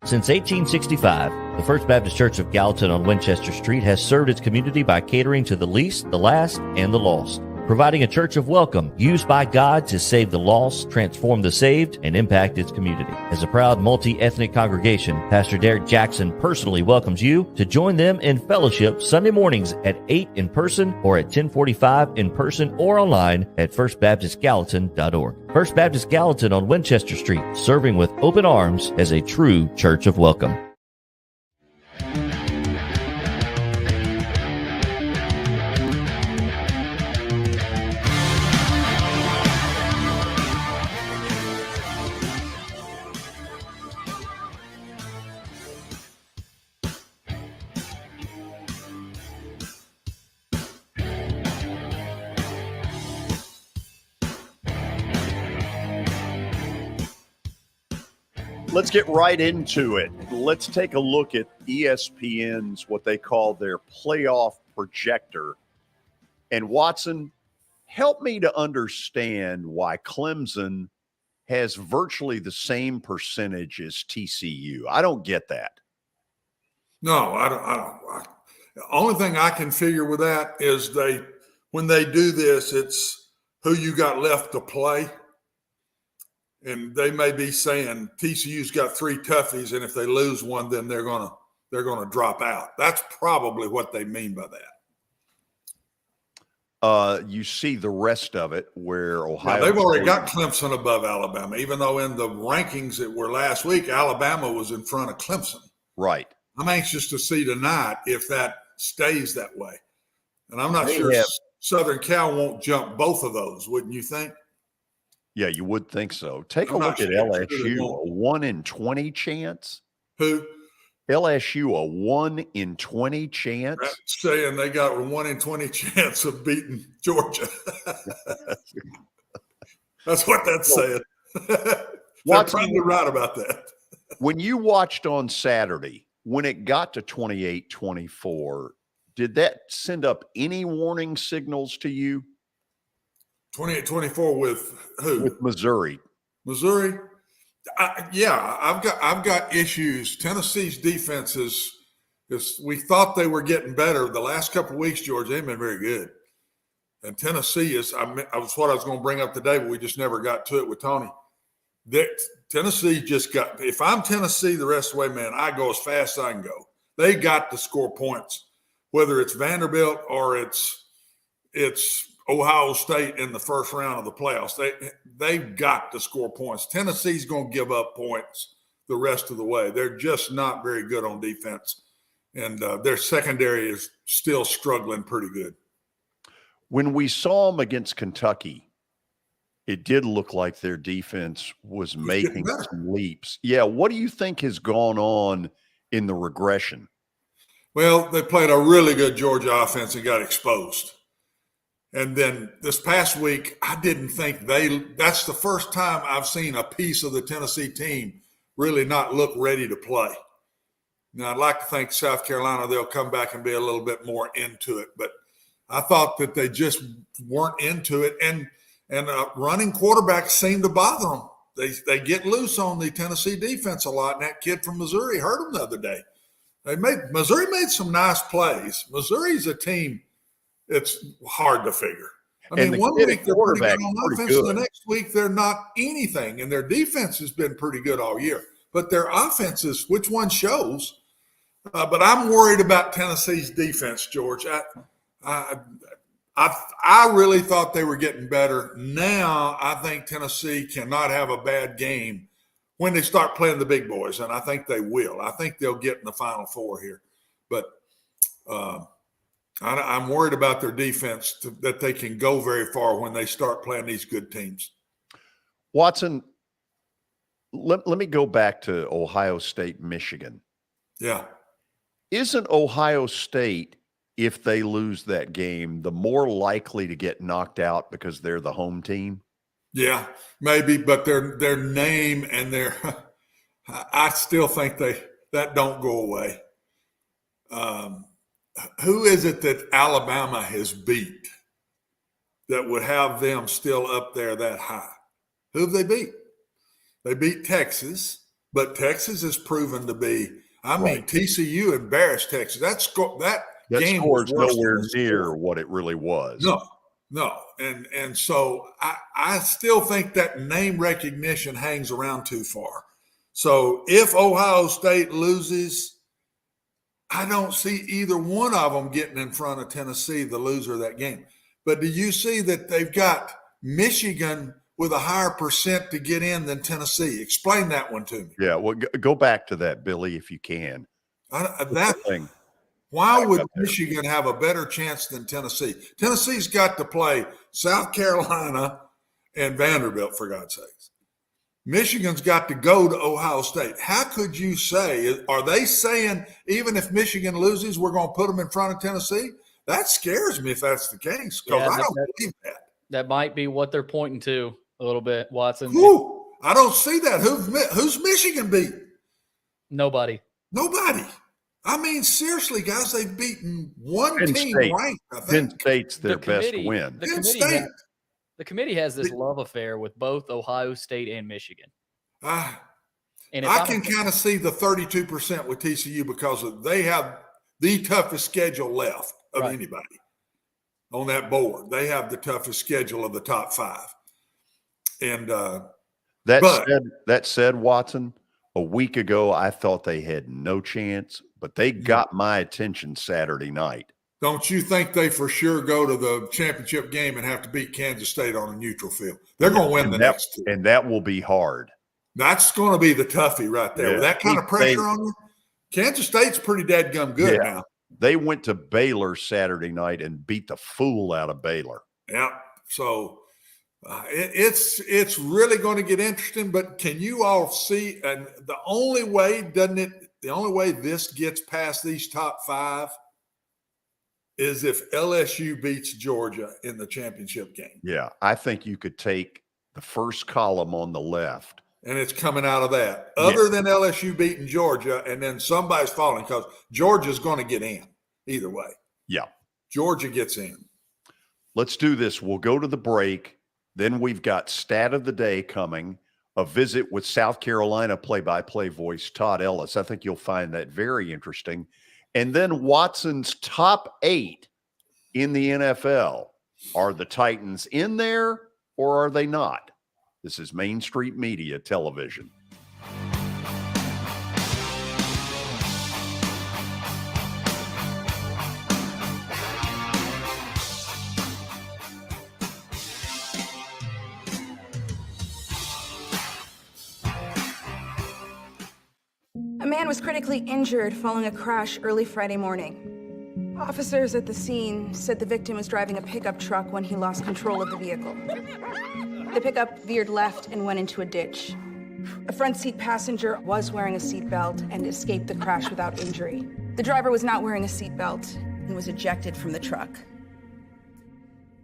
Since 1865, the First Baptist Church of Gallatin on Winchester Street has served its community by catering to the least, the last, and the lost, providing a church of welcome used by God to save the lost, transform the saved, and impact its community. As a proud multi-ethnic congregation, Pastor Derek Jackson personally welcomes you to join them in fellowship Sunday mornings at 8 in person or at 1045 in person or online at firstbaptistgallatin.org. First Baptist Gallatin on Winchester Street, serving with open arms as a true church of welcome. Let's get right into it. Let's take a look at ESPN's, what they call their playoff projector. And Watson, help me to understand why Clemson has virtually the same percentage as TCU. I don't get that. No, I don't. The only thing I can figure with that is when they do this, it's who you got left to play. And they may be saying TCU's got 3 toughies, and if they lose one, then they're gonna drop out. That's probably what they mean by that. You see the rest of it where Ohio. They've already got Clemson above Alabama, even though in the rankings that were last week, Alabama was in front of Clemson. Right. I'm anxious to see tonight if that stays that way. And I'm not sure Southern Cal won't jump both of those, wouldn't you think? Yeah, you would think so. Take a look at LSU, a 1 in 20 chance. Who? LSU, a 1 in 20 chance. That's saying they got a 1 in 20 chance of beating Georgia. That's what that's saying. They're probably right about that. When you watched on Saturday, when it got to 28-24, did that send up any warning signals to you? 28-24 with who? With Missouri. Missouri? I've got issues. Tennessee's defense is we thought they were getting better. The last couple of weeks, George, they've been very good. And Tennessee is what I was going to bring up today, but we just never got to it with Tony. Tennessee just got – if I'm Tennessee the rest of the way, man, I go as fast as I can go. They got to score points, whether it's Vanderbilt or it's Ohio State in the first round of the playoffs. They've got to score points. Tennessee's going to give up points the rest of the way. They're just not very good on defense, and their secondary is still struggling pretty good. When we saw them against Kentucky, it did look like their defense was making some leaps. Yeah, what do you think has gone on in the regression? Well, they played a really good Georgia offense and got exposed. And then this past week, I didn't think that's the first time I've seen a piece of the Tennessee team really not look ready to play. Now, I'd like to think South Carolina, they'll come back and be a little bit more into it. But I thought that they just weren't into it. And running quarterbacks seem to bother them. They get loose on the Tennessee defense a lot. And that kid from Missouri hurt them the other day. Missouri made some nice plays. Missouri's a team it's hard to figure. I mean, one week they're pretty good on offense, and the next week they're not anything. And their defense has been pretty good all year. But their offenses, which one shows? But I'm worried about Tennessee's defense, George. I really thought they were getting better. Now I think Tennessee cannot have a bad game when they start playing the big boys, and I think they will. I think they'll get in the Final Four here. But I'm worried about their defense that they can go very far when they start playing these good teams. Watson, let me go back to Ohio State, Michigan. Yeah. Isn't Ohio State, if they lose that game, the more likely to get knocked out because they're the home team? Yeah, maybe, but their name and their I still think that don't go away. Who is it that Alabama has beat that would have them still up there that high? Who have they beat? They beat Texas, but Texas has proven to be. I mean, TCU embarrassed Texas. That game score's nowhere near what it really was. No, and so I still think that name recognition hangs around too far. So if Ohio State loses, I don't see either one of them getting in front of Tennessee, the loser of that game. But do you see that they've got Michigan with a higher percent to get in than Tennessee? Explain that one to me. Yeah, well, go back to that, Billy, if you can. Why would Michigan have a better chance than Tennessee? Tennessee's got to play South Carolina and Vanderbilt, for God's sakes. Michigan's got to go to Ohio State. How could you say, are they saying even if Michigan loses, we're going to put them in front of Tennessee? That scares me if that's the case, because I don't believe that. That might be what they're pointing to a little bit, Watson. I don't see that. Who's Michigan beat? Nobody. I mean, seriously, guys, they've beaten one Penn team State. ranked, I think. Penn State's their best win. The committee has this love affair with both Ohio State and Michigan. I can kind of see the 32% with TCU because they have the toughest schedule left of anybody on that board. They have the toughest schedule of the top five. And that said, Watson, a week ago I thought they had no chance, but they got my attention Saturday night. Don't you think they for sure go to the championship game and have to beat Kansas State on a neutral field? They're going to win the next two. And that will be hard. That's going to be the toughie right there. With that kind of pressure on you, Kansas State's pretty dadgum good now. They went to Baylor Saturday night and beat the fool out of Baylor. Yeah. So it's really going to get interesting. But can you all see? And the only way this gets past these top five is if LSU beats Georgia in the championship game. Yeah, I think you could take the first column on the left. And it's coming out of that. Other than LSU beating Georgia, and then somebody's falling because Georgia's going to get in either way. Yeah. Georgia gets in. Let's do this. We'll go to the break. Then we've got Stat of the Day coming, a visit with South Carolina play-by-play voice Todd Ellis. I think you'll find that very interesting. And then Watson's top 8 in the NFL. Are the Titans in there or are they not? This is Main Street Media Television. A man was critically injured following a crash early Friday morning. Officers at the scene said the victim was driving a pickup truck when he lost control of the vehicle. The pickup veered left and went into a ditch. A front seat passenger was wearing a seatbelt and escaped the crash without injury. The driver was not wearing a seatbelt and was ejected from the truck.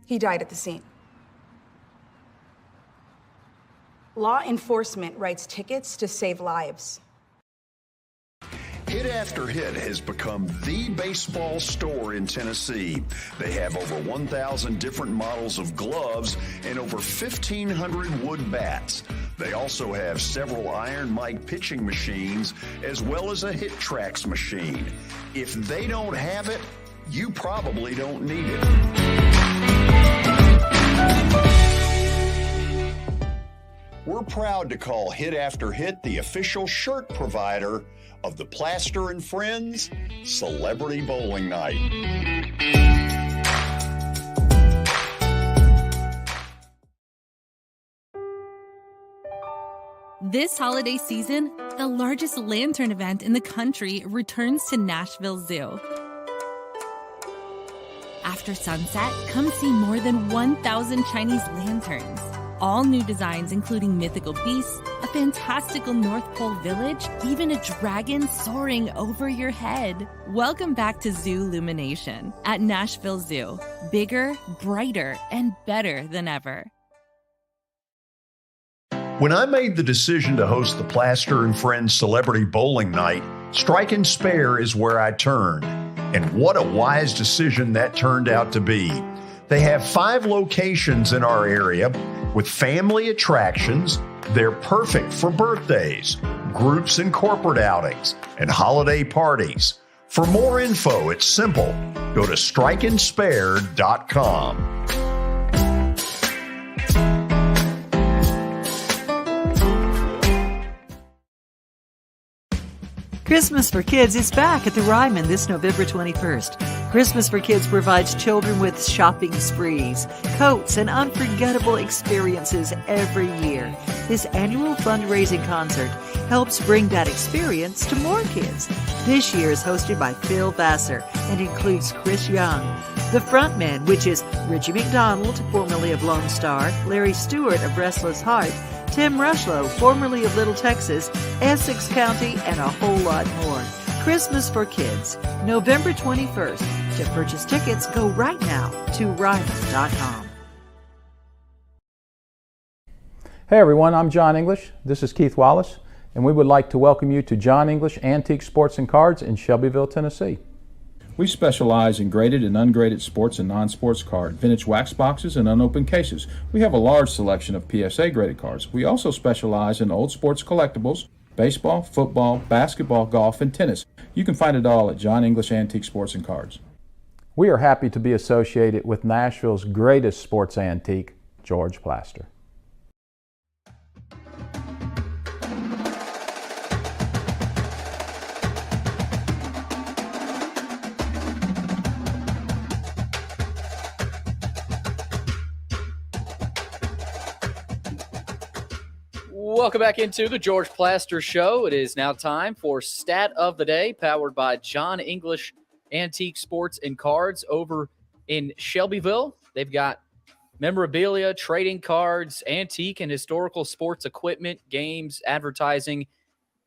He died at the scene. Law enforcement writes tickets to save lives. Hit After Hit has become the baseball store in Tennessee. They have over 1,000 different models of gloves and over 1,500 wood bats. They also have several Iron Mike pitching machines as well as a Hit Tracks machine. If they don't have it, you probably don't need it. We're proud to call Hit After Hit the official shirt provider of the Plaster and Friends Celebrity Bowling Night. This holiday season, the largest lantern event in the country returns to Nashville Zoo. After sunset, come see more than 1,000 Chinese lanterns. All new designs including mythical beasts, a fantastical North Pole village, even a dragon soaring over your head. Welcome back to Zoo Illumination at Nashville Zoo. Bigger, brighter, and better than ever. When I made the decision to host the Plaster and Friends Celebrity Bowling Night, Strike and Spare is where I turned. And what a wise decision that turned out to be. They have 5 locations in our area with family attractions. They're perfect for birthdays, groups and corporate outings, and holiday parties. For more info, it's simple. Go to strikeandspare.com. Christmas for Kids is back at the Ryman this November 21st. Christmas for Kids provides children with shopping sprees, coats, and unforgettable experiences every year. This annual fundraising concert helps bring that experience to more kids. This year is hosted by Phil Vassar and includes Chris Young. The frontman, which is Richie McDonald, formerly of Lone Star, Larry Stewart of Restless Heart, Tim Rushlow, formerly of Little Texas, Essex County, and a whole lot more. Christmas for Kids, November 21st. To purchase tickets, go right now to Ryman.com. Hey everyone, I'm John English. This is Keith Wallace, and we would like to welcome you to John English Antique Sports and Cards in Shelbyville, Tennessee. We specialize in graded and ungraded sports and non-sports cards, vintage wax boxes, and unopened cases. We have a large selection of PSA graded cards. We also specialize in old sports collectibles, baseball, football, basketball, golf, and tennis. You can find it all at John English Antique Sports and Cards. We are happy to be associated with Nashville's greatest sports antique, George Plaster. Welcome back into the George Plaster Show. It is now time for Stat of the Day, powered by John English Antique Sports and Cards over in Shelbyville. They've got memorabilia, trading cards, antique and historical sports equipment, games, advertising,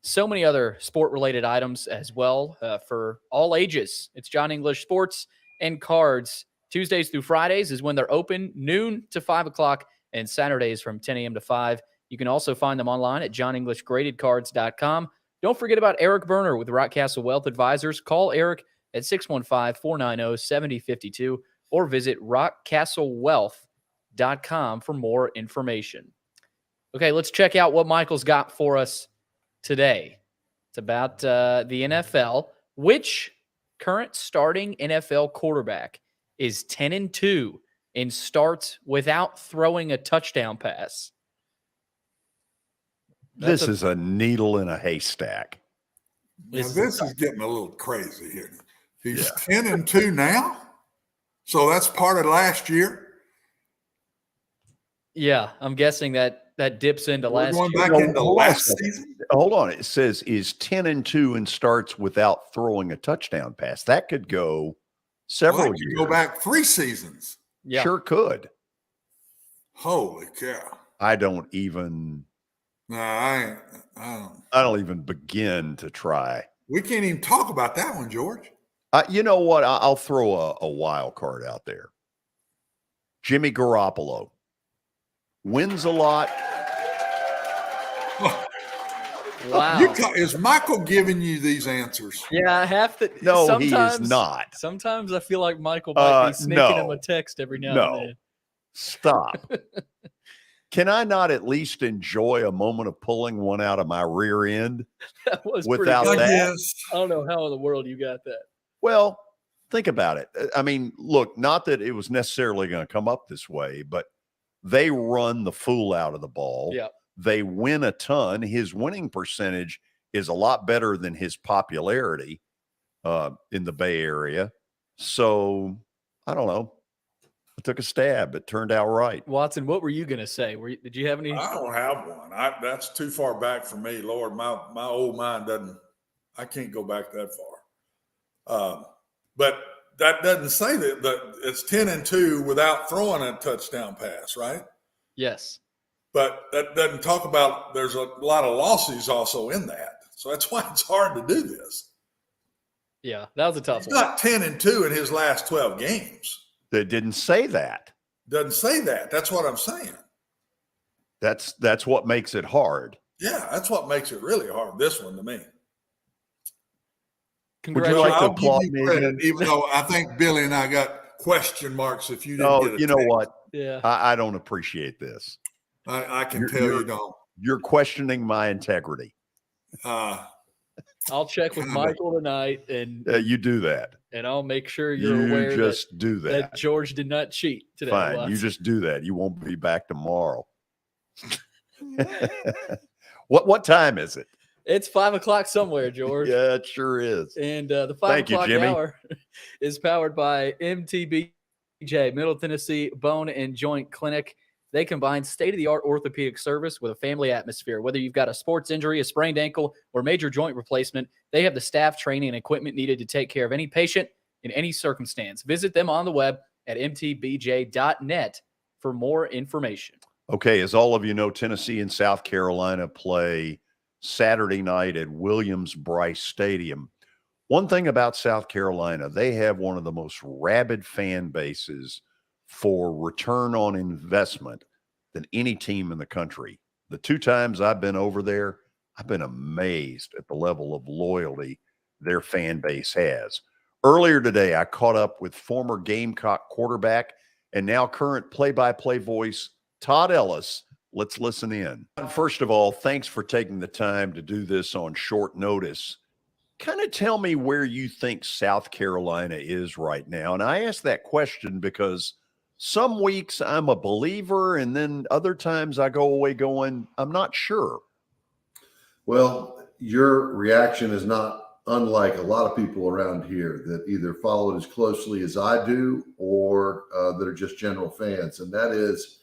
so many other sport-related items as well for all ages. It's John English Sports and Cards. Tuesdays through Fridays is when they're open, noon to 5 o'clock, and Saturdays from 10 a.m. to 5. You can also find them online at johnenglishgradedcards.com. Don't forget about Eric Berner with Rockcastle Wealth Advisors. Call Eric at 615-490-7052 or visit rockcastlewealth.com for more information. Okay, let's check out what Michael's got for us today. It's about the NFL. Which current starting NFL quarterback is 10-2 and starts without throwing a touchdown pass? This is a needle in a haystack. Now, this is getting a little crazy here. He's 10-2 now, so that's part of last year. Yeah, I'm guessing that dips into last year. Going back into last season. Hold on, it says is 10-2 and starts without throwing a touchdown pass. That could go several years. Go back 3 seasons. Yeah, sure could. Holy cow! I don't even. No, I don't even begin to try. We can't even talk about that one, George. You know what? I'll throw a wild card out there. Jimmy Garoppolo. Wins a lot. Wow. Is Michael giving you these answers? Yeah, I have to. No, he is not. Sometimes I feel like Michael might be sneaking him a text every now and then. Stop. Can I not at least enjoy a moment of pulling one out of my rear end? That was without pretty good. that? I don't know how in the world you got that. Well, think about it. I mean, look, not that it was necessarily going to come up this way, but they run the fool out of the ball. Yeah. They win a ton. His winning percentage is a lot better than his popularity in the Bay Area. So, I don't know. I took a stab. It turned out right. Watson, what were you going to say? Did you have any? I don't have one. That's too far back for me. Lord, my old mind doesn't. I can't go back that far. But that doesn't say that it's 10-2 without throwing a touchdown pass, right? Yes. But that doesn't talk about there's a lot of losses also in that. So that's why it's hard to do this. Yeah, that was a tough one. Not 10-2 in his last 12 games. That didn't say that. Doesn't say that. That's what I'm saying. That's what makes it hard. Yeah, that's what makes it really hard, this one to me. Would you like to applaud me? Even though I think Billy and I got question marks if you didn't get a you know what? Yeah. I don't appreciate this. I can tell you don't. You're questioning my integrity. I'll check with Michael tonight, and you do that, and I'll make sure you're aware. Just do that. George did not cheat today. Fine, Watson. you just do that. You won't be back tomorrow. What time is it? It's 5 o'clock somewhere, George. Yeah, it sure is. And the 5 o'clock hour is powered by MTBJ, Middle Tennessee Bone and Joint Clinic. They combine state-of-the-art orthopedic service with a family atmosphere. Whether you've got a sports injury, a sprained ankle, or major joint replacement, they have the staff, training, and equipment needed to take care of any patient in any circumstance. Visit them on the web at mtbj.net for more information. Okay, as all of you know, Tennessee and South Carolina play Saturday night at Williams-Brice Stadium. One thing about South Carolina, they have one of the most rabid fan bases for return on investment than any team in the country. The 2 times I've been over there, I've been amazed at the level of loyalty their fan base has. Earlier today, I caught up with former Gamecock quarterback and now current play-by-play voice, Todd Ellis. Let's listen in. First of all, thanks for taking the time to do this on short notice. Kind of tell me where you think South Carolina is right now. And I ask that question because some weeks I'm a believer, and then other times I go away going, I'm not sure. Well, your reaction is not unlike a lot of people around here that either follow it as closely as I do or that are just general fans. And that is,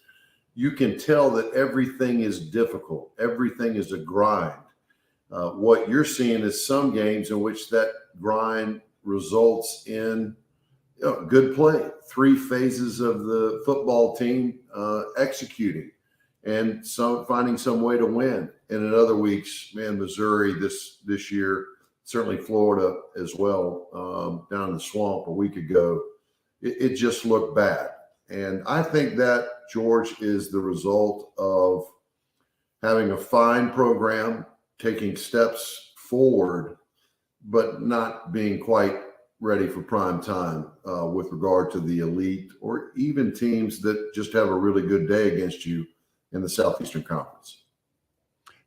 you can tell that everything is difficult. Everything is a grind. What you're seeing is some games in which that grind results in good play, 3 phases of the football team executing and finding some way to win. And in other weeks, man, Missouri this year, certainly Florida as well, down in the swamp a week ago, it just looked bad. And I think that, George, is the result of having a fine program, taking steps forward, but not being quite ready for prime time with regard to the elite or even teams that just have a really good day against you in the Southeastern Conference.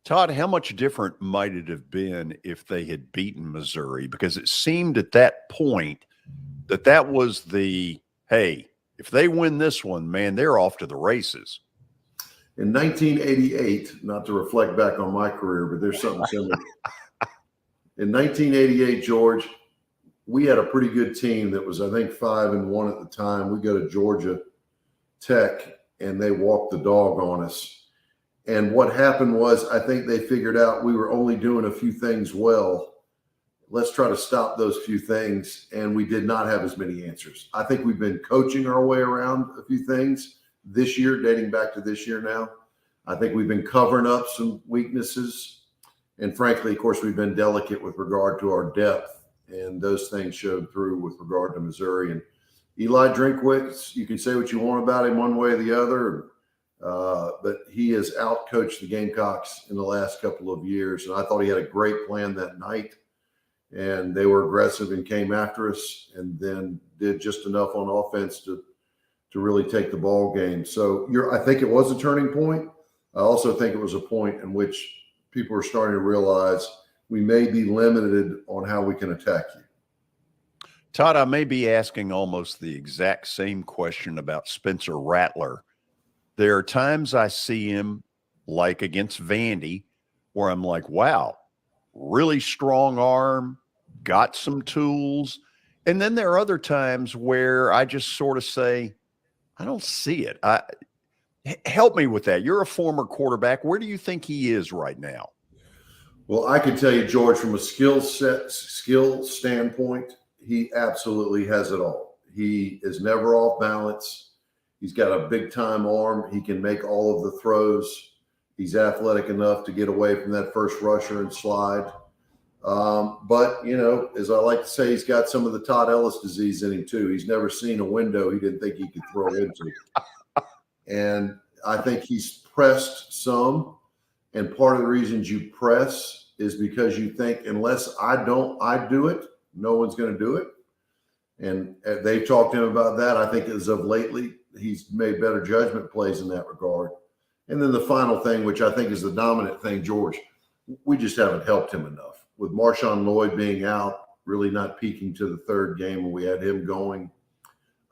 Todd, how much different might it have been if they had beaten Missouri? Because it seemed at that point that was the, hey, if they win this one, man, they're off to the races. In 1988, not to reflect back on my career, but there's something similar. In 1988, George, we had a pretty good team that was, I think, 5-1 at the time. We go to Georgia Tech, and they walked the dog on us. And what happened was, I think they figured out we were only doing a few things well. Let's try to stop those few things. And we did not have as many answers. I think we've been coaching our way around a few things this year, dating back to this year now. I think we've been covering up some weaknesses. And frankly, of course, we've been delicate with regard to our depth. And those things showed through with regard to Missouri. And Eli Drinkwitz, you can say what you want about him one way or the other, but he has outcoached the Gamecocks in the last couple of years. And I thought he had a great plan that night. And they were aggressive and came after us, and then did just enough on offense to really take the ball game. So I think it was a turning point. I also think it was a point in which people are starting to realize we may be limited on how we can attack you. Todd, I may be asking almost the exact same question about Spencer Rattler. There are times I see him, like against Vandy, where I'm like, wow, really strong arm, got some tools. And then there are other times where I just sort of say, I don't see it. Help me with that. You're a former quarterback. Where do you think he is right now? Well, I can tell you, George, from a skill standpoint, he absolutely has it all. He is never off balance. He's got a big-time arm. He can make all of the throws. He's athletic enough to get away from that first rusher and slide. But, as I like to say, he's got some of the Todd Ellis disease in him, too. He's never seen a window he didn't think he could throw into. And I think he's pressed some. And part of the reasons you press is because you think, unless I do it, no one's going to do it. And they've talked to him about that. I think as of lately, he's made better judgment plays in that regard. And then the final thing, which I think is the dominant thing, George, we just haven't helped him enough. With Marshawn Lloyd being out, really not peaking to the third game when we had him going,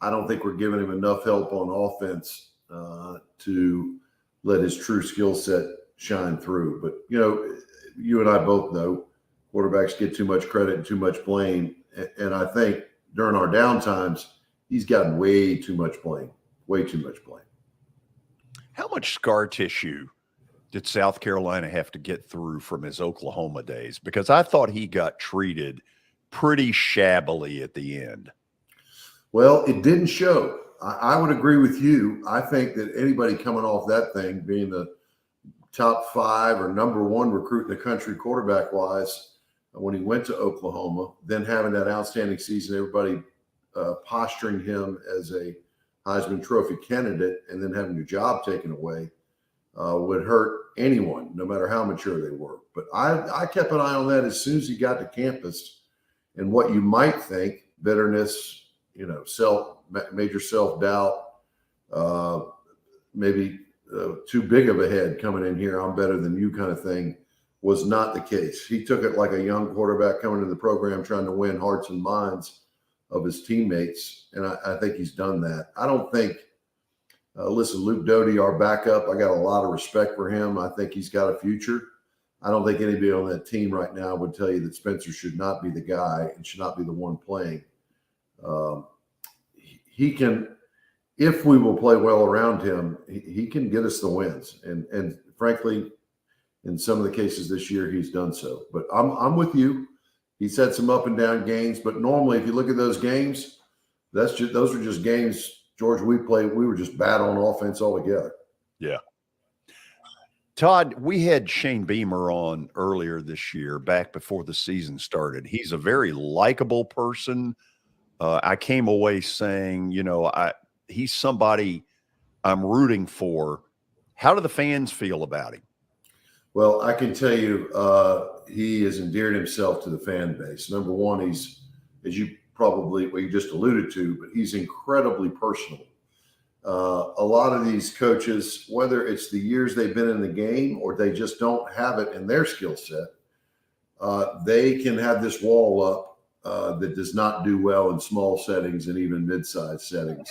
I don't think we're giving him enough help on offense to let his true skill set shine through. But, you and I both know quarterbacks get too much credit and too much blame. And I think during our downtimes, he's gotten way too much blame. How much scar tissue did South Carolina have to get through from his Oklahoma days? Because I thought he got treated pretty shabbily at the end. Well, it didn't show. I would agree with you. I think that anybody coming off that thing, being the top 5 or number 1 recruit in the country quarterback-wise, when he went to Oklahoma, then having that outstanding season, everybody posturing him as a Heisman Trophy candidate, and then having your job taken away, would hurt anyone, no matter how mature they were. But I kept an eye on that as soon as he got to campus, and what you might think, bitterness, major self-doubt, maybe too big of a head coming in here, I'm better than you kind of thing, was not the case. He took it like a young quarterback coming into the program, trying to win hearts and minds of his teammates, and I think he's done that. I don't think listen, Luke Doty, our backup, I got a lot of respect for him. I think he's got a future. I don't think anybody on that team right now would tell you that Spencer should not be the guy and should not be the one playing. He can, if we will play well around him, he can get us the wins. And frankly, in some of the cases this year, he's done so. But I'm with you. He's had some up and down games, but normally if you look at those games, those are just games, George, we were just bad on offense altogether. Yeah. Todd, we had Shane Beamer on earlier this year, back before the season started. He's a very likable person. I came away saying, he's somebody I'm rooting for. How do the fans feel about him? Well, I can tell you he has endeared himself to the fan base. Number one, he's, as you just alluded to, but he's incredibly personal. A lot of these coaches, whether it's the years they've been in the game or they just don't have it in their skill set, they can have this wall up that does not do well in small settings and even mid-sized settings.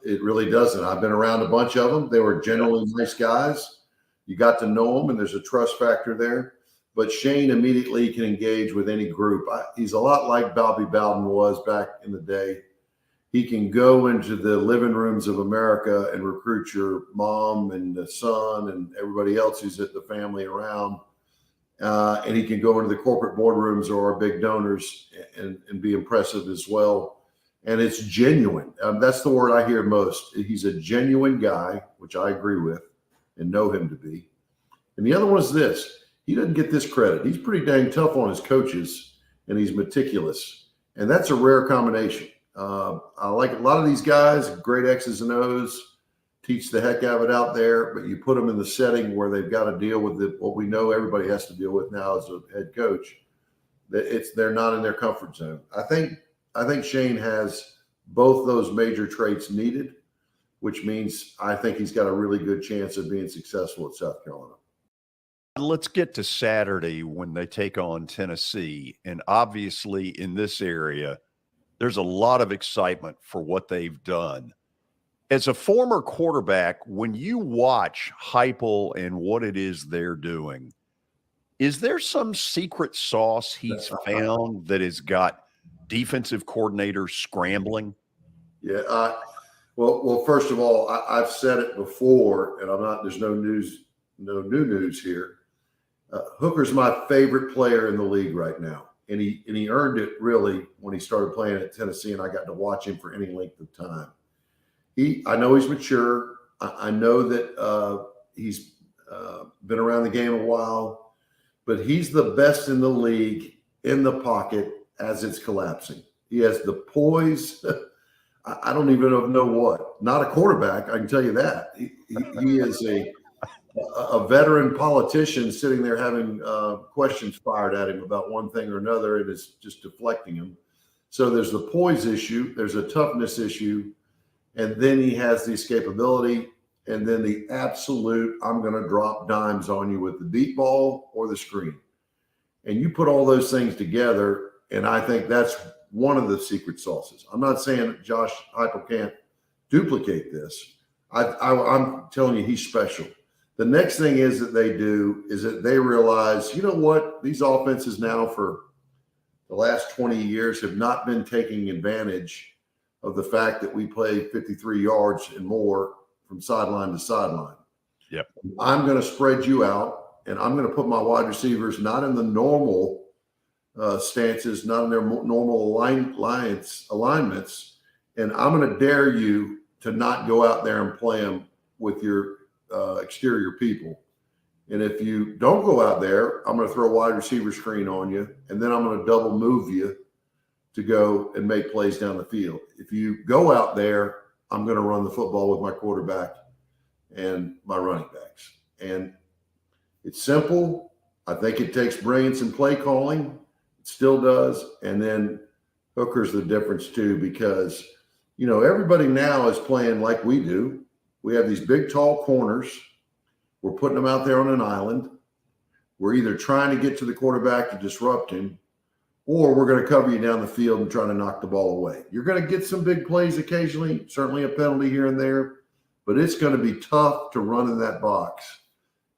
It really doesn't. I've been around a bunch of them. They were generally nice guys. You got to know them, and there's a trust factor there. But Shane immediately can engage with any group. He's a lot like Bobby Bowden was back in the day. He can go into the living rooms of America and recruit your mom and the son and everybody else who's at the family around. And he can go into the corporate boardrooms or our big donors and be impressive as well. And it's genuine. That's the word I hear most. He's a genuine guy, which I agree with and know him to be. And the other one is this. He doesn't get this credit. He's pretty dang tough on his coaches, and he's meticulous. And that's a rare combination. I like a lot of these guys, great X's and O's, teach the heck out of it out there, but you put them in the setting where they've got to deal with what we know everybody has to deal with now as a head coach. They're not in their comfort zone. I think Shane has both those major traits needed, which means I think he's got a really good chance of being successful at South Carolina. Let's get to Saturday when they take on Tennessee. And obviously in this area, there's a lot of excitement for what they've done. As a former quarterback, when you watch Heupel and what it is they're doing, is there some secret sauce he's found that has got defensive coordinators scrambling? Yeah. Well, first of all, I've said it before, and there's no new news here. Hooker's my favorite player in the league right now. And he earned it really when he started playing at Tennessee, and I got to watch him for any length of time. I know he's mature. I know that he's been around the game a while, but he's the best in the league in the pocket as it's collapsing. He has the poise. I don't even know what. Not a quarterback, I can tell you that. He is a veteran politician sitting there having questions fired at him about one thing or another, and it's just deflecting him. So there's the poise issue, there's a toughness issue, and then he has the escapability, and then the absolute, I'm going to drop dimes on you with the deep ball or the screen. And you put all those things together, and I think that's one of the secret sauces. I'm not saying that Josh Heupel can't duplicate this. I'm telling you, he's special. The next thing is that they do is that they realize, you know what, these offenses now for the last 20 years have not been taking advantage of the fact that we play 53 yards and more from sideline to sideline. Yep. I'm going to spread you out, and I'm going to put my wide receivers not in the normal stances, not in their normal alignments, and I'm going to dare you to not go out there and play them with your exterior people. And if you don't go out there, I'm going to throw a wide receiver screen on you, and then I'm going to double move you to go and make plays down the field. If you go out there, I'm going to run the football with my quarterback and my running backs. And it's simple. I think it takes brilliance in play calling. It still does. And then Hooker's the difference too, because, everybody now is playing like we do. We have these big, tall corners. We're putting them out there on an island. We're either trying to get to the quarterback to disrupt him, or we're going to cover you down the field and try to knock the ball away. You're going to get some big plays occasionally, certainly a penalty here and there, but it's going to be tough to run in that box.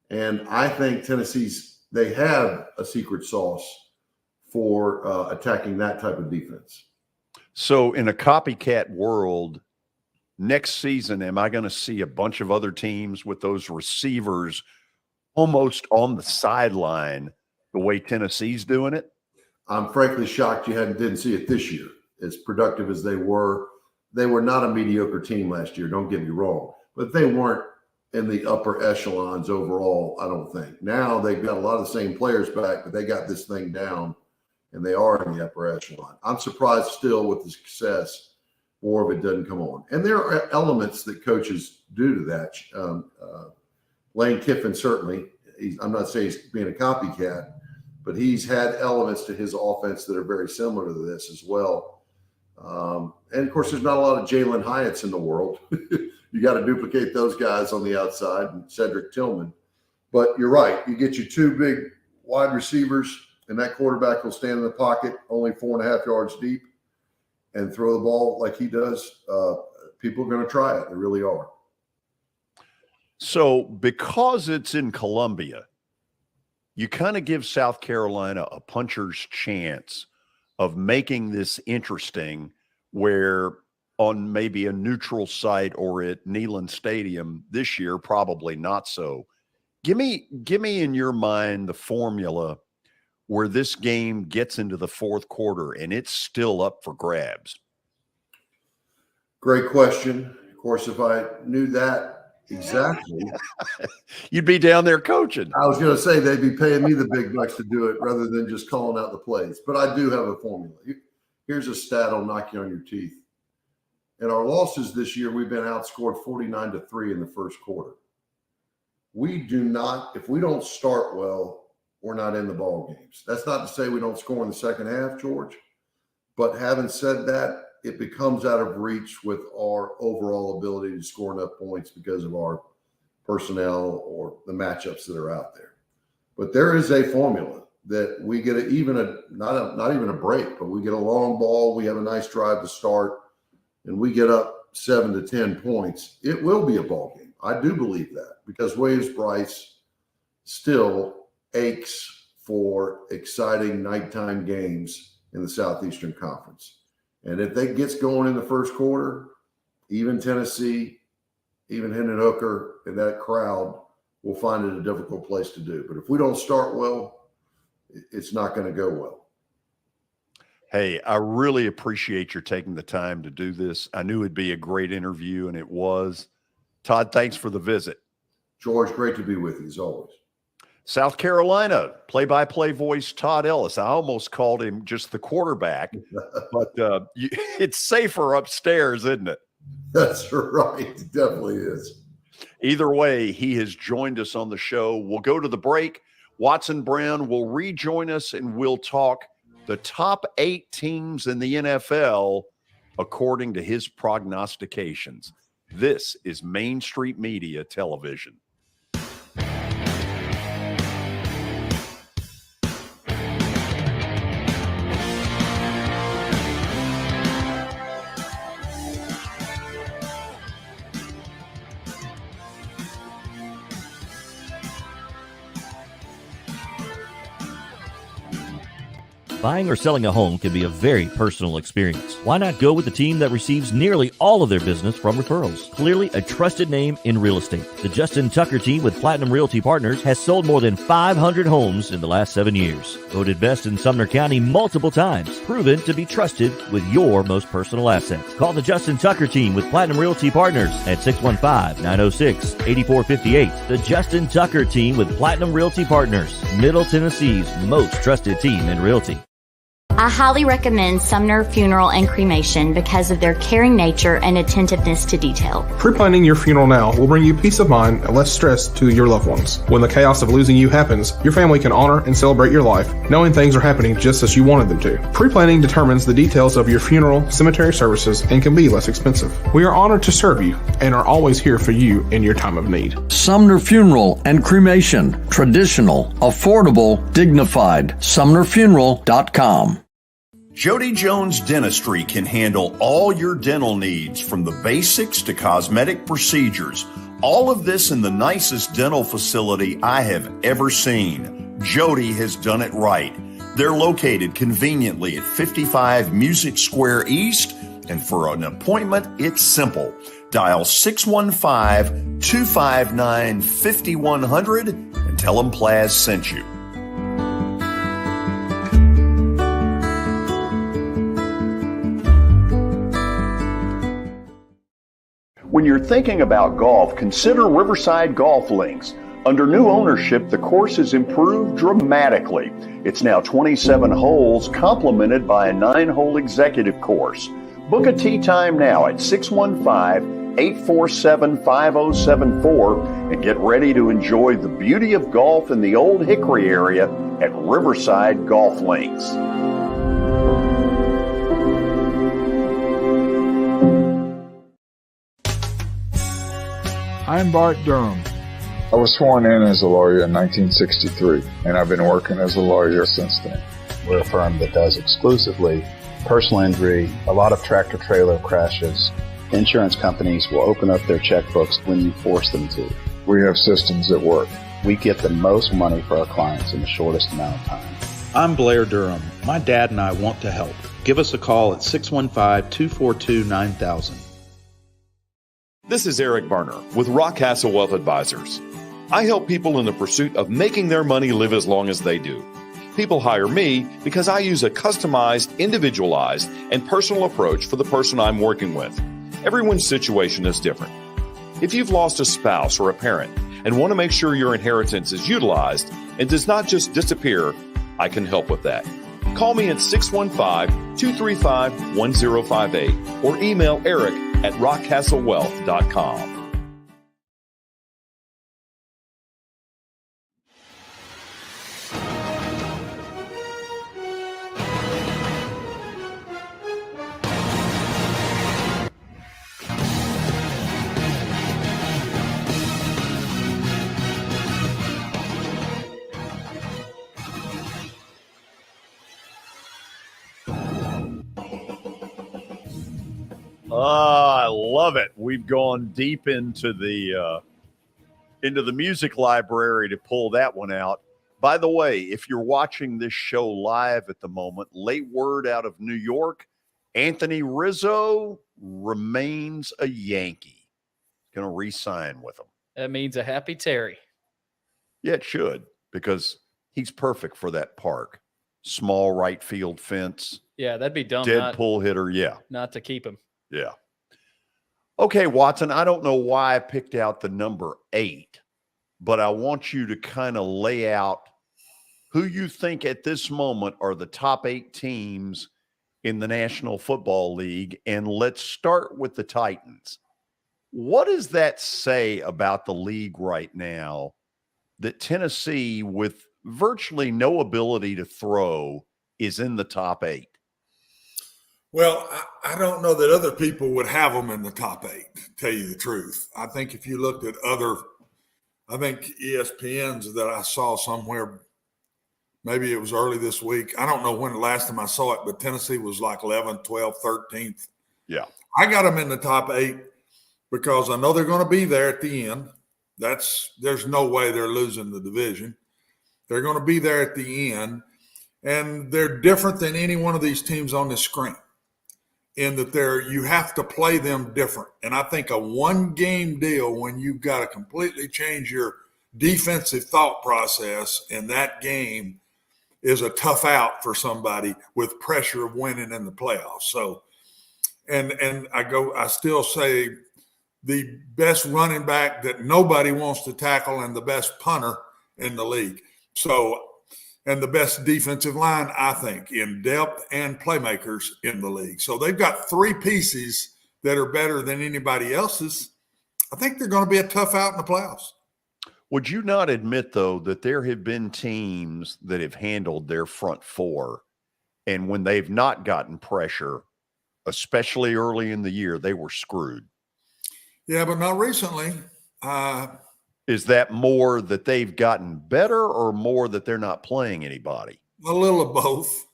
And I think they have a secret sauce for attacking that type of defense. So in a copycat world, next season, am I going to see a bunch of other teams with those receivers almost on the sideline the way Tennessee's doing it? I'm frankly shocked you didn't see it this year. As productive as they were not a mediocre team last year, don't get me wrong, but they weren't in the upper echelons overall, I don't think. Now they've got a lot of the same players back, but they got this thing down, and they are in the upper echelon. I'm surprised still with the success, more of it doesn't come on. And there are elements that coaches do to that. Lane Kiffin, certainly, I'm not saying he's being a copycat, but he's had elements to his offense that are very similar to this as well. And, of course, there's not a lot of Jalen Hyatts in the world. You got to duplicate those guys on the outside, and Cedric Tillman. But you're right. You get your two big wide receivers, and that quarterback will stand in the pocket only 4.5 yards deep and throw the ball like he does. People are going to try it. They really are. So because it's in Columbia, you kind of give South Carolina a puncher's chance of making this interesting, where on maybe a neutral site or at Neyland Stadium this year, probably not so. Give me in your mind the formula where this game gets into the fourth quarter and it's still up for grabs. Great question. Of course, if I knew that exactly, you'd be down there coaching. I was going to say they'd be paying me the big bucks to do it rather than just calling out the plays. But I do have a formula. Here's a stat I'll knock you on your teeth. In our losses this year, we've been outscored 49-3 in the first quarter. We do not, if we don't start well, we're not in the ball games. That's not to say we don't score in the second half, George. But having said that, it becomes out of reach with our overall ability to score enough points because of our personnel or the matchups that are out there. But there is a formula that we get not even a break, but we get a long ball. We have a nice drive to start, and we get up 7 to 10 points. It will be a ball game. I do believe that because Williams-Brice still aches for exciting nighttime games in the Southeastern Conference. And if that gets going in the first quarter, even Tennessee, even Hendon Hooker, and that crowd will find it a difficult place to do. But if we don't start well, it's not going to go well. Hey, I really appreciate your taking the time to do this. I knew it'd be a great interview, and it was. Todd, thanks for the visit. George, great to be with you as always. South Carolina, play-by-play voice Todd Ellis. I almost called him just the quarterback, but it's safer upstairs, isn't it? That's right. It definitely is. Either way, he has joined us on the show. We'll go to the break. Watson Brown will rejoin us, and we'll talk the top 8 teams in the NFL according to his prognostications. This is Main Street Media Television. Buying or selling a home can be a very personal experience. Why not go with the team that receives nearly all of their business from referrals? Clearly a trusted name in real estate. The Justin Tucker team with Platinum Realty Partners has sold more than 500 homes in the last 7 years. Voted best in Sumner County multiple times. Proven to be trusted with your most personal assets. Call the Justin Tucker team with Platinum Realty Partners at 615-906-8458. The Justin Tucker team with Platinum Realty Partners, Middle Tennessee's most trusted team in realty. I highly recommend Sumner Funeral and Cremation because of their caring nature and attentiveness to detail. Pre-planning your funeral now will bring you peace of mind and less stress to your loved ones. When the chaos of losing you happens, your family can honor and celebrate your life, knowing things are happening just as you wanted them to. Pre-planning determines the details of your funeral, cemetery services, and can be less expensive. We are honored to serve you and are always here for you in your time of need. Sumner Funeral and Cremation. Traditional, affordable, dignified. SumnerFuneral.com. Jody Jones Dentistry can handle all your dental needs, from the basics to cosmetic procedures. All of this in the nicest dental facility I have ever seen. Jody has done it right. They're located conveniently at 55 Music Square East, and for an appointment, it's simple. Dial 615-259-5100 and tell them Plaz sent you. When you're thinking about golf, consider Riverside Golf Links. Under new ownership, the course has improved dramatically. It's now 27 holes, complemented by a 9-hole executive course. Book a tee time now at 615-847-5074 and get ready to enjoy the beauty of golf in the Old Hickory area at Riverside Golf Links. I'm Bart Durham. I was sworn in as a lawyer in 1963, and I've been working as a lawyer since then. We're a firm that does exclusively personal injury, a lot of tractor-trailer crashes. Insurance companies will open up their checkbooks when you force them to. We have systems that work. We get the most money for our clients in the shortest amount of time. I'm Blair Durham. My dad and I want to help. Give us a call at 615-242-9000. This is Eric Berner with Rock Castle Wealth Advisors. I help people in the pursuit of making their money live as long as they do. People hire me because I use a customized, individualized, and personal approach for the person I'm working with. Everyone's situation is different. If you've lost a spouse or a parent and want to make sure your inheritance is utilized and does not just disappear, I can help with that. Call me at 615-235-1058 or email Eric at rockcastlewealth.com. I love it. We've gone deep into the music library to pull that one out. By the way, if you're watching this show live at the moment, late word out of New York, Anthony Rizzo remains a Yankee. Going to re-sign with them. That means a happy Terry. Yeah, it should, because he's perfect for that park. Small right field fence. Yeah, that'd be dumb. Dead pull hitter, yeah. Not to keep him. Yeah. Okay, Watson, I don't know why I picked out the number 8, but I want you to kind of lay out who you think at this moment are the top 8 teams in the National Football League, and let's start with the Titans. What does that say about the league right now that Tennessee, with virtually no ability to throw, is in the top 8? Well, I don't know that other people would have them in the top 8, to tell you the truth. I think if you looked at I think ESPN's that I saw somewhere, maybe it was early this week. I don't know when the last time I saw it, but Tennessee was like 11th, 12th, 13th. Yeah. I got them in the top 8 because I know they're going to be there at the end. There's no way they're losing the division. They're going to be there at the end, and they're different than any one of these teams on this screen in that you have to play them different. And I think a one-game deal when you've got to completely change your defensive thought process in that game is a tough out for somebody with pressure of winning in the playoffs. So, and I still say the best running back that nobody wants to tackle and the best punter in the league. So, and the best defensive line, I think, in depth and playmakers in the league. So they've got 3 pieces that are better than anybody else's. I think they're going to be a tough out in the playoffs. Would you not admit, though, that there have been teams that have handled their front 4, and when they've not gotten pressure, especially early in the year, they were screwed? Yeah, but not recently. Is that more that they've gotten better or more that they're not playing anybody? A little of both.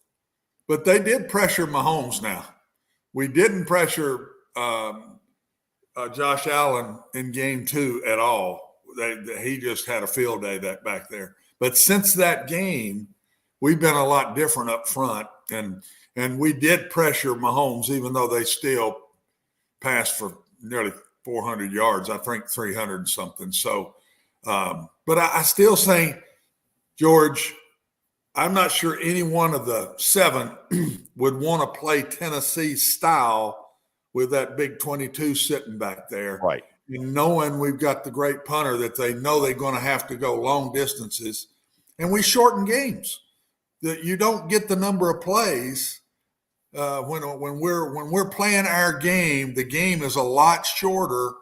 But they did pressure Mahomes now. We didn't pressure Josh Allen in game 2 at all. He just had a field day back there. But since that game, we've been a lot different up front. And we did pressure Mahomes, even though they still passed for nearly 400 yards, I think 300 and something. So, but I still say, George, I'm not sure any one of the 7 would want to play Tennessee style with that big 22 sitting back there. Right. And knowing we've got the great punter that they know they're going to have to go long distances. And we shorten games. That you don't get the number of plays when we're playing our game. The game is a lot shorter.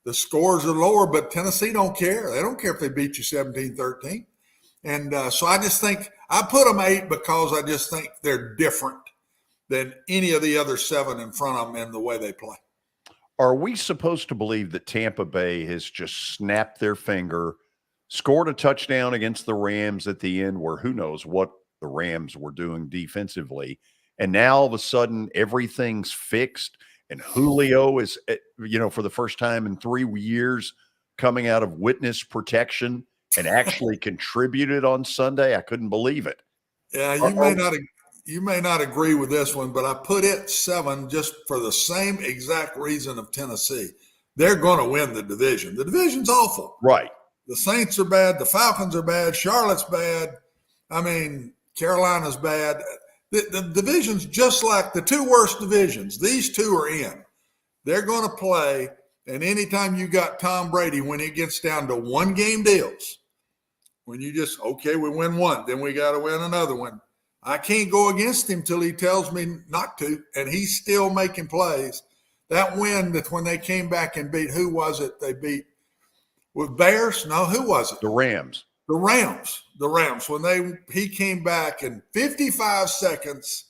The scores are lower, but Tennessee don't care. They don't care if they beat you 17-13. And so I just think I put them 8 because I just think they're different than any of the other 7 in front of them in the way they play. Are we supposed to believe that Tampa Bay has just snapped their finger, scored a touchdown against the Rams at the end, where who knows what the Rams were doing defensively, and now all of a sudden everything's fixed, and Julio is, for the first time in 3 years, coming out of witness protection and actually contributed on Sunday? I couldn't believe it. Yeah, you may not agree with this one, but I put it 7 just for the same exact reason of Tennessee. They're going to win the division. The division's awful. Right. The Saints are bad. The Falcons are bad. Charlotte's bad. I mean, Carolina's bad. The division's just like the 2 worst divisions. These 2 are in. They're going to play, and anytime you got Tom Brady, when it gets down to 1-game deals, when you just, okay, we win 1, then we got to win another one. I can't go against him till he tells me not to, and he's still making plays. That win that when they came back and beat, who was it? They beat with Bears? No, who was it? The Rams. The Rams. When he came back in 55 seconds,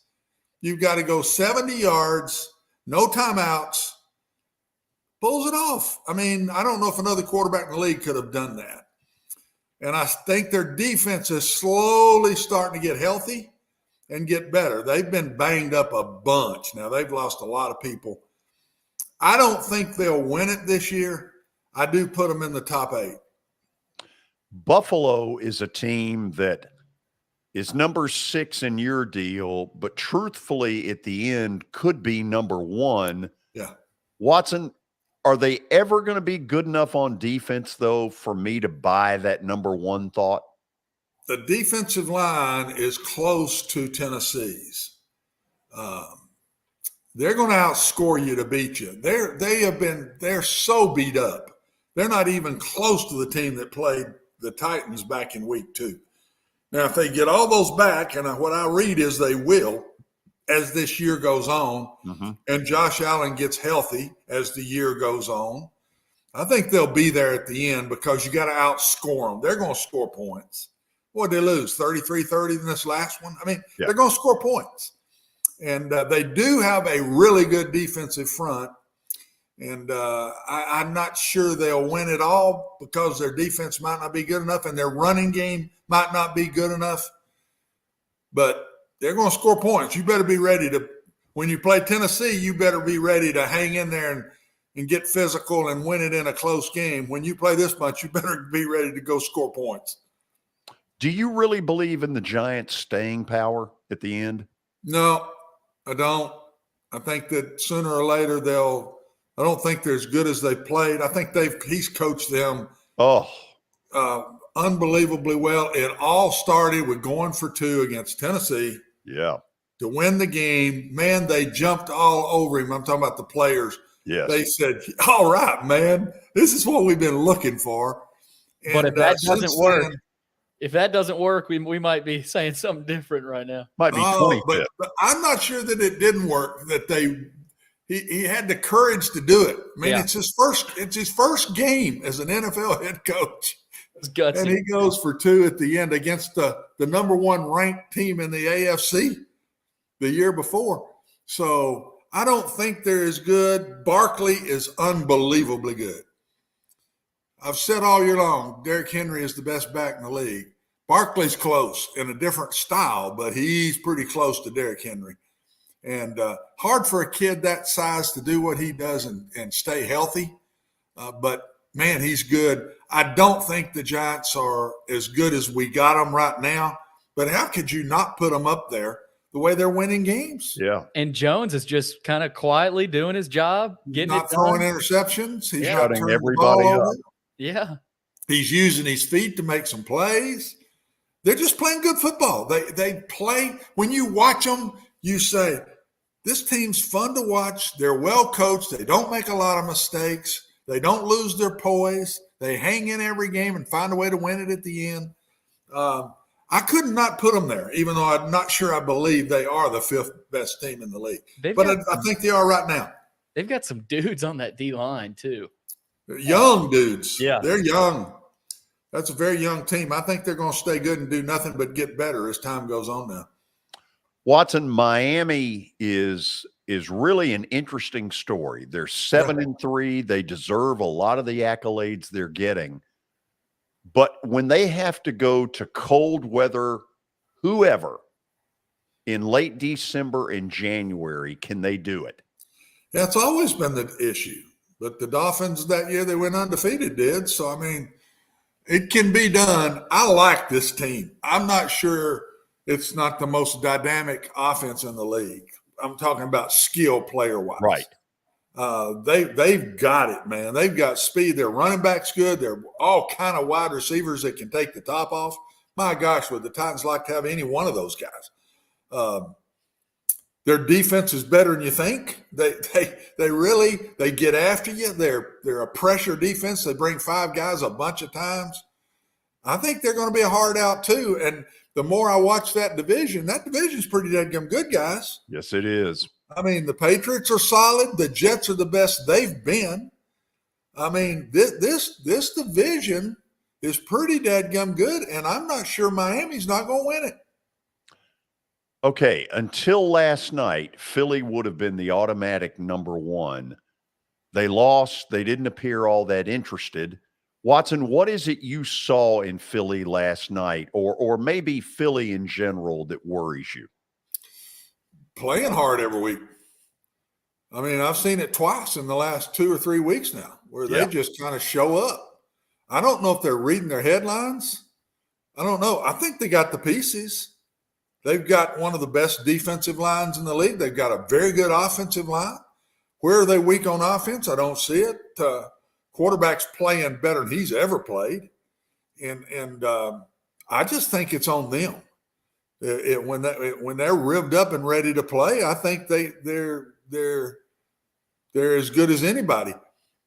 you've got to go 70 yards, no timeouts, pulls it off. I mean, I don't know if another quarterback in the league could have done that. And I think their defense is slowly starting to get healthy and get better. They've been banged up a bunch. Now, they've lost a lot of people. I don't think they'll win it this year. I do put them in the top 8. Buffalo is a team that is number 6 in your deal, but truthfully at the end could be number 1. Yeah. Watson, are they ever going to be good enough on defense, though, for me to buy that number 1 thought? The defensive line is close to Tennessee's. They're going to outscore you to beat you. They're so beat up. They're not even close to the team that played the Titans back in week 2. Now, if they get all those back, and what I read is they will as this year goes on, and Josh Allen gets healthy as the year goes on, I think they'll be there at the end because you got to outscore them. They're going to score points. What did they lose, 33-30 in this last one? I mean, They're going to score points. And they do have a really good defensive front. And I'm not sure they'll win it all because their defense might not be good enough and their running game might not be good enough. But they're going to score points. You better be ready to – when you play Tennessee, you better be ready to hang in there and get physical and win it in a close game. When you play this much, you better be ready to go score points. Do you really believe in the Giants' staying power at the end? No, I don't. I think that sooner or later I don't think they're as good as they played. I think he's coached them unbelievably well. It all started with going for 2 against Tennessee. Yeah. To win the game. Man, they jumped all over him. I'm talking about the players. Yes. They said, all right, man, this is what we've been looking for. But if that doesn't work, we might be saying something different right now. Might be 25th. But I'm not sure that it didn't work, that he had the courage to do it. I mean, it's his first game as an NFL head coach. It's gutsy. And he goes for 2 at the end against the number 1 ranked team in the AFC the year before. So I don't think they're as good. Barkley is unbelievably good. I've said all year long, Derrick Henry is the best back in the league. Barkley's close in a different style, but he's pretty close to Derrick Henry. And hard for a kid that size to do what he does and stay healthy. But, man, he's good. I don't think the Giants are as good as we got them right now. But how could you not put them up there the way they're winning games? Yeah. And Jones is just kind of quietly doing his job, getting not throwing interceptions. He's not turning everybody the ball up. over. Yeah. He's using his feet to make some plays. They're just playing good football. They play – when you watch them, you say, this team's fun to watch. They're well coached. They don't make a lot of mistakes. They don't lose their poise. They hang in every game and find a way to win it at the end. I could not put them there, even though I'm not sure I believe they are the 5th best team in the league. But I think they are right now. They've got some dudes on that D-line too. They're young dudes. Yeah. They're young. That's a very young team. I think they're going to stay good and do nothing but get better as time goes on now. Watson, Miami is really an interesting story. They're 7-3. They deserve a lot of the accolades they're getting. But when they have to go to cold weather, whoever, in late December and January, can they do it? That's always been the issue. But the Dolphins that year, they went undefeated, did. So, I mean, it can be done. I like this team. I'm not sure it's not the most dynamic offense in the league. I'm talking about skill player-wise. Right. They've got it, man. They've got speed. Their running back's good. They're all kind of wide receivers that can take the top off. My gosh, would the Titans like to have any one of those guys? Their defense is better than you think. They really get after you. They're a pressure defense. They bring 5 guys a bunch of times. I think they're going to be a hard out too. And the more I watch that division's pretty dadgum good, guys. Yes, it is. I mean, the Patriots are solid. The Jets are the best they've been. I mean, this division is pretty dadgum good, and I'm not sure Miami's not going to win it. Okay, until last night, Philly would have been the automatic number one. They lost. They didn't appear all that interested. Watson, what is it you saw in Philly last night, or maybe Philly in general, that worries you? Playing hard every week. I mean, I've seen it twice in the last 2 or 3 weeks now where they just kind of show up. I don't know if they're reading their headlines. I don't know. I think they got the pieces. They've got one of the best defensive lines in the league. They've got a very good offensive line. Where are they weak on offense? I don't see it. Quarterback's playing better than he's ever played. And I just think it's on them. When they're revved up and ready to play, I think they're as good as anybody.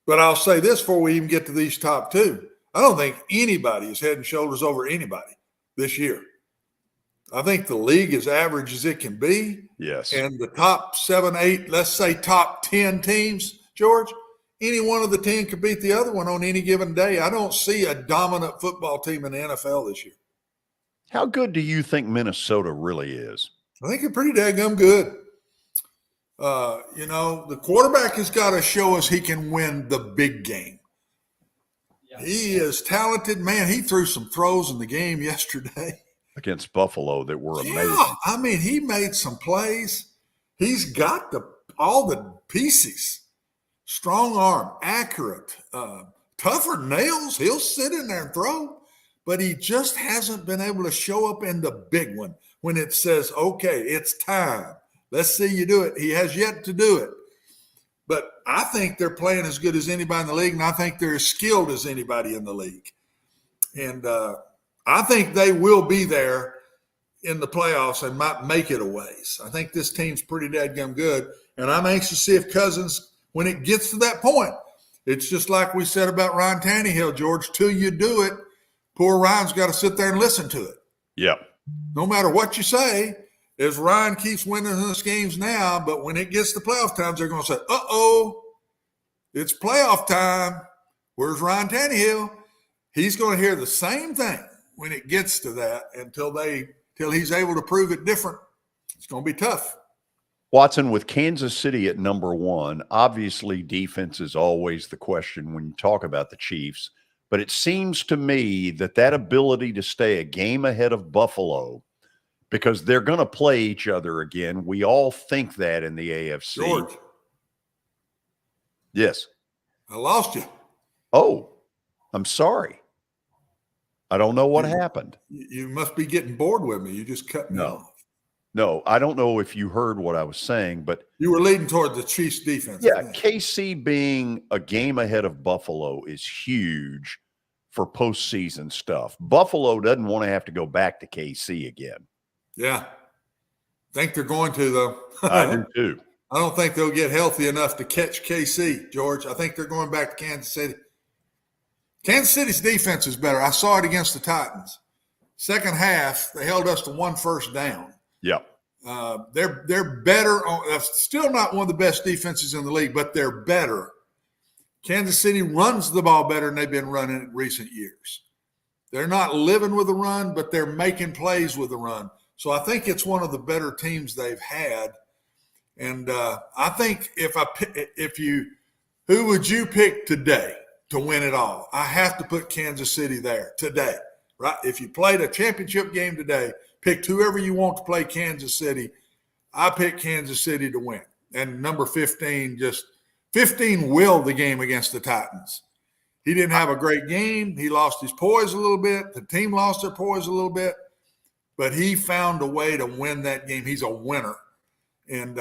But I'll say this before we even get to these top two. I don't think anybody is head and shoulders over anybody this year. I think the league is average as it can be. Yes. And the top 7, 8, let's say top 10 teams, George, any one of the 10 could beat the other one on any given day. I don't see a dominant football team in the NFL this year. How good do you think Minnesota really is? I think they're pretty daggum good. The quarterback has got to show us he can win the big game. Yeah. He is talented. Man, he threw some throws in the game yesterday. Against Buffalo that were amazing. Yeah, I mean, he made some plays. He's got all the pieces. Strong arm, accurate, tougher nails. He'll sit in there and throw. But he just hasn't been able to show up in the big one when it says, okay, it's time. Let's see you do it. He has yet to do it. But I think they're playing as good as anybody in the league, and I think they're as skilled as anybody in the league. And I think they will be there in the playoffs and might make it a ways. I think this team's pretty dadgum good, and I'm anxious to see if Cousins, when it gets to that point, it's just like we said about Ryan Tannehill, George, till you do it, poor Ryan's got to sit there and listen to it. Yep. No matter what you say, as Ryan keeps winning his games now, but when it gets to playoff times, they're going to say, uh-oh, it's playoff time. Where's Ryan Tannehill? He's going to hear the same thing when it gets to that until he's able to prove it different. It's going to be tough. Watson, with Kansas City at number one, obviously defense is always the question when you talk about the Chiefs, but it seems to me that ability to stay a game ahead of Buffalo, because they're going to play each other again. We all think that in the AFC. George. Yes. I lost you. Oh, I'm sorry. I don't know what happened. You must be getting bored with me. You just cut me off. No, I don't know if you heard what I was saying, but you were leading toward the Chiefs defense. Yeah, KC being a game ahead of Buffalo is huge for postseason stuff. Buffalo doesn't want to have to go back to KC again. Yeah. Think they're going to, though. I do too. I don't think they'll get healthy enough to catch KC, George. I think they're going back to Kansas City. Kansas City's defense is better. I saw it against the Titans. Second half, they held us to 1 first down. Yep. They're better. Still not one of the best defenses in the league, but they're better. Kansas City runs the ball better than they've been running in recent years. They're not living with the run, but they're making plays with the run. So I think it's one of the better teams they've had. And I think who would you pick today to win it all? I have to put Kansas City there today, right? If you played a championship game today, pick whoever you want to play Kansas City. I pick Kansas City to win. And number 15 willed the game against the Titans. He didn't have a great game. He lost his poise a little bit. The team lost their poise a little bit. But he found a way to win that game. He's a winner. And,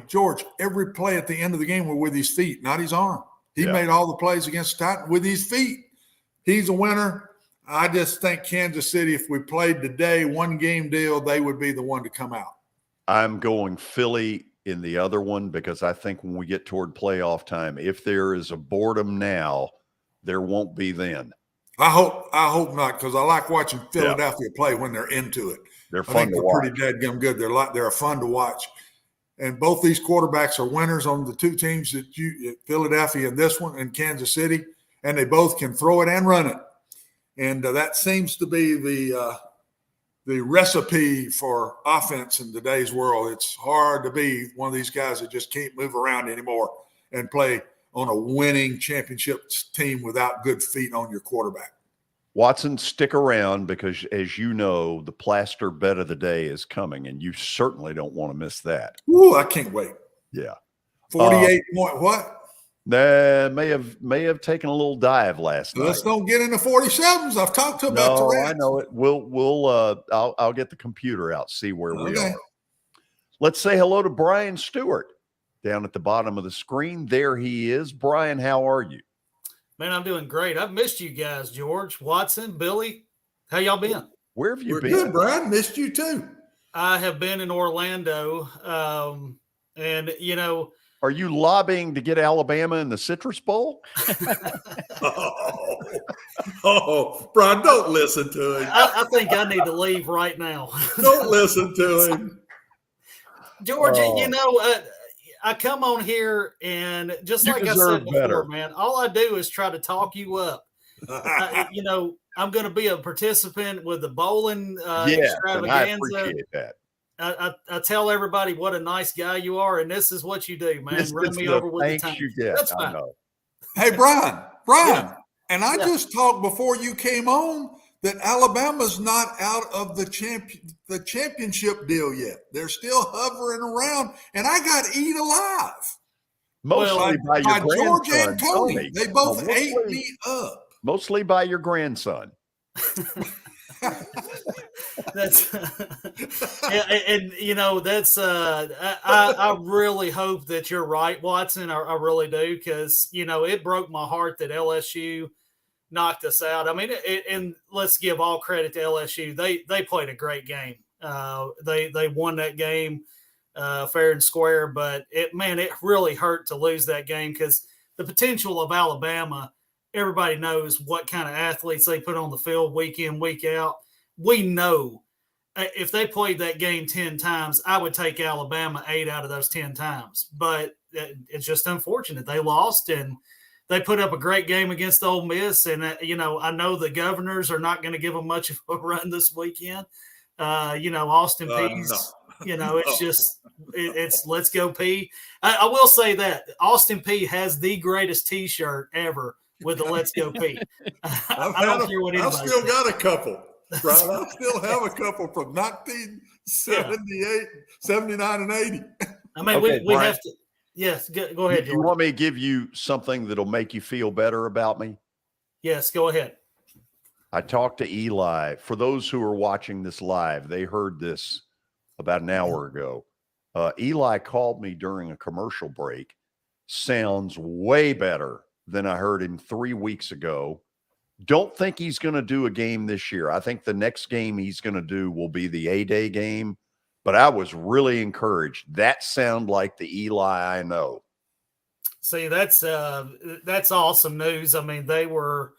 George, every play at the end of the game were with his feet, not his arm. He made all the plays against the Titans with his feet. He's a winner. I just think Kansas City, if we played today, 1 game deal, they would be the one to come out. I'm going Philly in the other one because I think when we get toward playoff time, if there is a boredom now, there won't be then. I hope not, because I like watching Philadelphia play when they're into it. They're fun to watch. They're pretty dadgum good. They're fun to watch. And both these quarterbacks are winners on the two teams Philadelphia and this one, and Kansas City, and they both can throw it and run it. And that seems to be the recipe for offense in today's world. It's hard to be one of these guys that just can't move around anymore and play on a winning championship team without good feet on your quarterback. Watson, stick around because, as you know, the plaster bet of the day is coming, and you certainly don't want to miss that. Ooh, I can't wait. Yeah. 48 point what? That may have taken a little dive last night. Let's don't get into 47s. I've talked to about the Reds. I know it. I'll get the computer out, see where we are. Let's say hello to Brian Stewart down at the bottom of the screen. There he is. Brian, how are you? Man, I'm doing great. I've missed you guys, George, Watson, Billy. How y'all been? Where have you been? Good, Brian. Missed you too. I have been in Orlando, and Are you lobbying to get Alabama in the Citrus Bowl? Brian, don't listen to him. I think I need to leave right now. Don't listen to him. George, I come on here and just like I said before, man, all I do is try to talk you up. I'm going to be a participant with the bowling extravaganza. I appreciate that. I tell everybody what a nice guy you are, and this is what you do, man. Run me over with the tank. That's fine. Hey, Brian, and I just talked before you came on that Alabama's not out of the championship deal yet. They're still hovering around, and I got eat alive. Mostly by your George grandson, and Tony. Tony. They both ate me up. Mostly by your grandson. That's that's I really hope that you're right, Watson. I really do, because it broke my heart that LSU knocked us out. I mean, and let's give all credit to LSU. They played a great game. They won that game fair and square, but it really hurt to lose that game, because the potential of Alabama, everybody knows what kind of athletes they put on the field week in, week out. We know if they played that game 10 times, I would take Alabama 8 out of those 10 times. But it's just unfortunate. They lost, and they put up a great game against Ole Miss. And, I know the Governors are not going to give them much of a run this weekend. Austin Peay's, it's just it's let's go P. I will say that Austin Peay has the greatest T-shirt ever with the Let's Go P. I don't care what anybody I've still says. got a couple. Right, I still have a couple from 1978, 79, and 80. I mean, we have to. Yes, go ahead. You want me to give you something that'll make you feel better about me? Yes, go ahead. I talked to Eli. For those who are watching this live, they heard this about an hour ago. Eli called me during a commercial break. Sounds way better than I heard him 3 weeks ago. Don't think he's going to do a game this year. I think the next game he's going to do will be the A-Day game, but I was really encouraged. That sounded like the Eli I know. See, that's awesome news. I mean, they were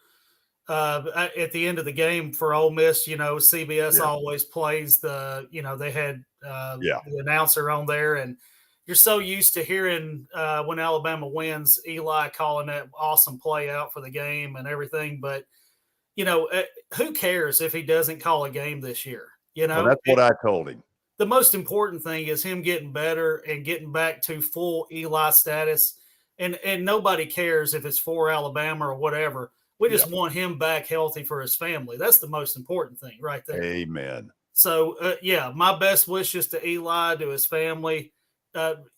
at the end of the game for Ole Miss. CBS always plays they had the announcer on there, and you're so used to hearing when Alabama wins, Eli calling that awesome play out for the game and everything. But, who cares if he doesn't call a game this year? Well, that's what I told him. The most important thing is him getting better and getting back to full Eli status. And nobody cares if it's for Alabama or whatever. We just want him back healthy for his family. That's the most important thing right there. Amen. So, my best wishes to Eli, to his family.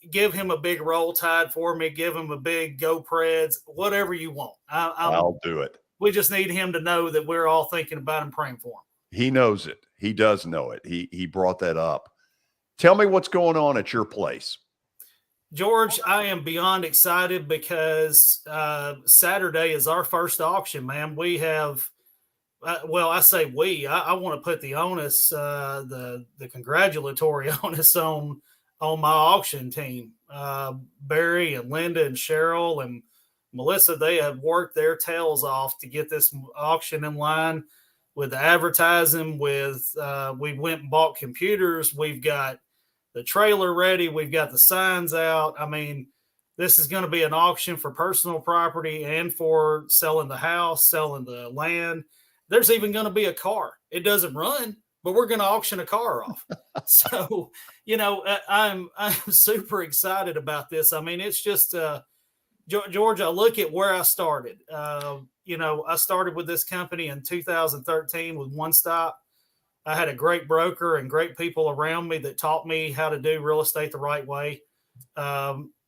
Give him a big roll tide for me. Give him a big go Preds, whatever you want. I'll do it. We just need him to know that we're all thinking about him, praying for him. He knows it. He does know it. He brought that up. Tell me what's going on at your place. George, I am beyond excited because Saturday is our first auction, man. We have, I say we. I want to put the onus, the congratulatory onus on my auction team. Barry and Linda and Cheryl and Melissa, they have worked their tails off to get this auction in line with the advertising. We went and bought computers. We've got the trailer ready. We've got the signs out. I mean, this is going to be an auction for personal property and for selling the house, selling the land. There's even going to be a car. It doesn't run, but we're going to auction a car off. So, I'm super excited about this. I mean, it's just, George, I look at where I started. I started with this company in 2013 with One Stop. I had a great broker and great people around me that taught me how to do real estate the right way.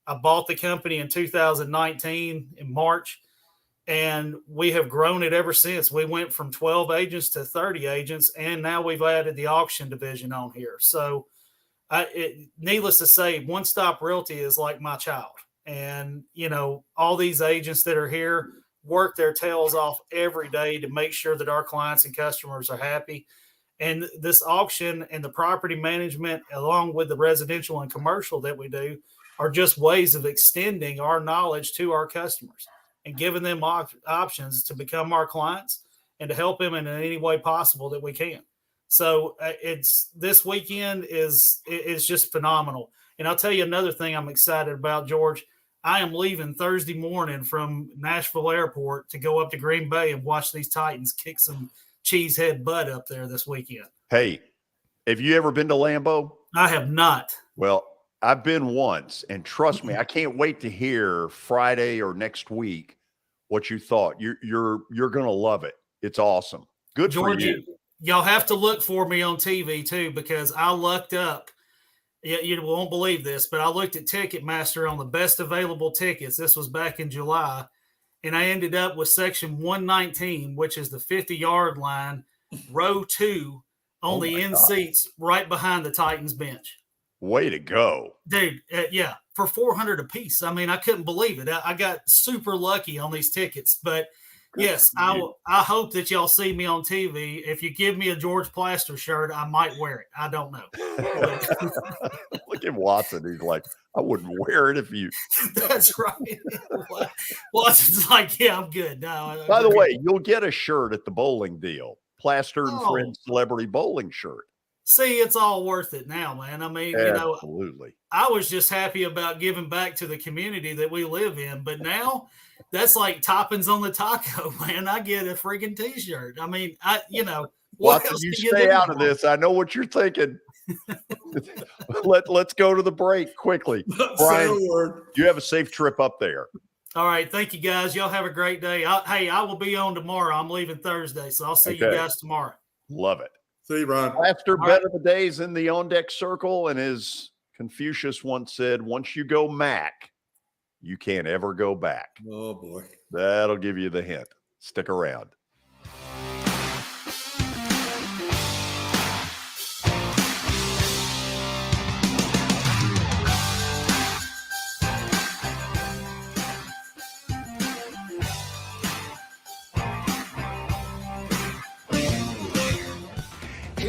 I bought the company in 2019 in March, and we have grown it ever since. We went from 12 agents to 30 agents, and now we've added the auction division on here. So needless to say, One Stop Realty is like my child. And, all these agents that are here work their tails off every day to make sure that our clients and customers are happy. And this auction and the property management, along with the residential and commercial that we do, are just ways of extending our knowledge to our customers and giving them options to become our clients and to help them in any way possible that we can. So this weekend is just phenomenal. And I'll tell you another thing I'm excited about, George. I am leaving Thursday morning from Nashville Airport to go up to Green Bay and watch these Titans kick some cheesehead butt up there this weekend. Hey, have you ever been to Lambeau? I have not. Well, I've been once, and trust me, I can't wait to hear Friday or next week what you thought. You're going to love it. It's awesome. Good George, for you. Y'all have to look for me on TV too, because I looked up. You won't believe this, but I looked at Ticketmaster on the best available tickets. This was back in July, and I ended up with section 119, which is the 50-yard line, row 2, on the end seats right behind the Titans bench. Way to go. Dude, yeah, for $400 a piece. I mean, I couldn't believe it. I got super lucky on these tickets, but yes, I hope that y'all see me on TV. If you give me a George Plaster shirt, I might wear it. I don't know. Look at Watson. He's like, I wouldn't wear it if you. That's right. Watson's like, yeah, I'm good. No. By the way, you'll get a shirt at the bowling deal. Plaster and Friends Celebrity Bowling shirt. See, it's all worth it now, man. I mean, absolutely. I was just happy about giving back to the community that we live in, but now that's like toppings on the taco, man. I get a freaking T-shirt. I mean, Watson, you stay out of this. I know what you're thinking. Let's go to the break quickly. Brian, you have a safe trip up there. All right. Thank you, guys. Y'all have a great day. I will be on tomorrow. I'm leaving Thursday, so I'll see you guys tomorrow. Love it. See you, Brian. Plaster bet of the days in the on-deck circle, and as Confucius once said, once you go Mac, you can't ever go back. Oh, boy. That'll give you the hint. Stick around.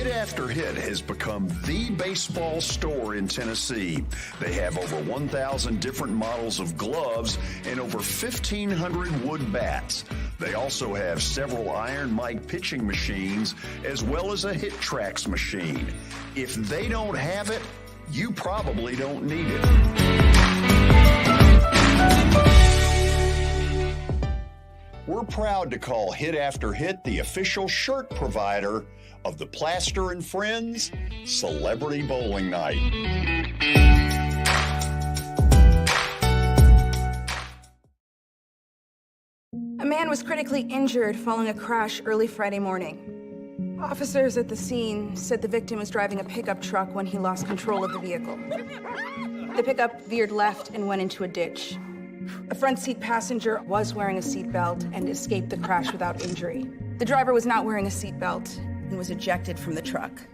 After Hit has become the baseball store in Tennessee. They have over 1,000 different models of gloves and over 1,500 wood bats. They also have several Iron Mike pitching machines as well as a Hit Trax machine. If they don't have it, you probably don't need it. We're proud to call Hit After Hit the official shirt provider of the Plaster and Friends Celebrity Bowling Night. A man was critically injured following a crash early Friday morning. Officers at the scene said the victim was driving a pickup truck when he lost control of the vehicle. The pickup veered left and went into a ditch. A front seat passenger was wearing a seatbelt and escaped the crash without injury. The driver was not wearing a seatbelt and was ejected from the truck.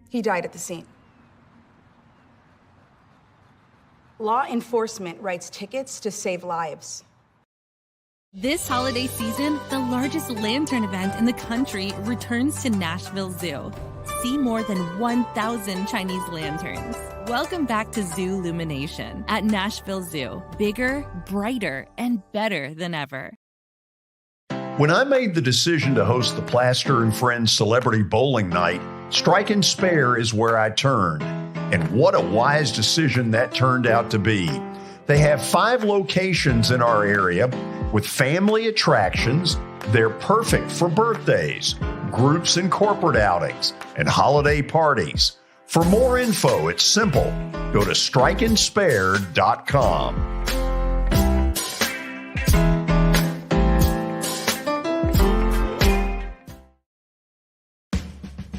He died at the scene. Law enforcement writes tickets to save lives. This holiday season, the largest lantern event in the country returns to Nashville Zoo. See more than 1,000 Chinese lanterns. Welcome back to Zoo Illumination at Nashville Zoo. Bigger, brighter, and better than ever. When I made the decision to host the Plaster and Friends Celebrity Bowling Night, Strike and Spare is where I turned. And what a wise decision that turned out to be. They have 5 locations in our area with family attractions. They're perfect for birthdays, groups and corporate outings, and holiday parties. For more info, it's simple. Go to strikeandspare.com.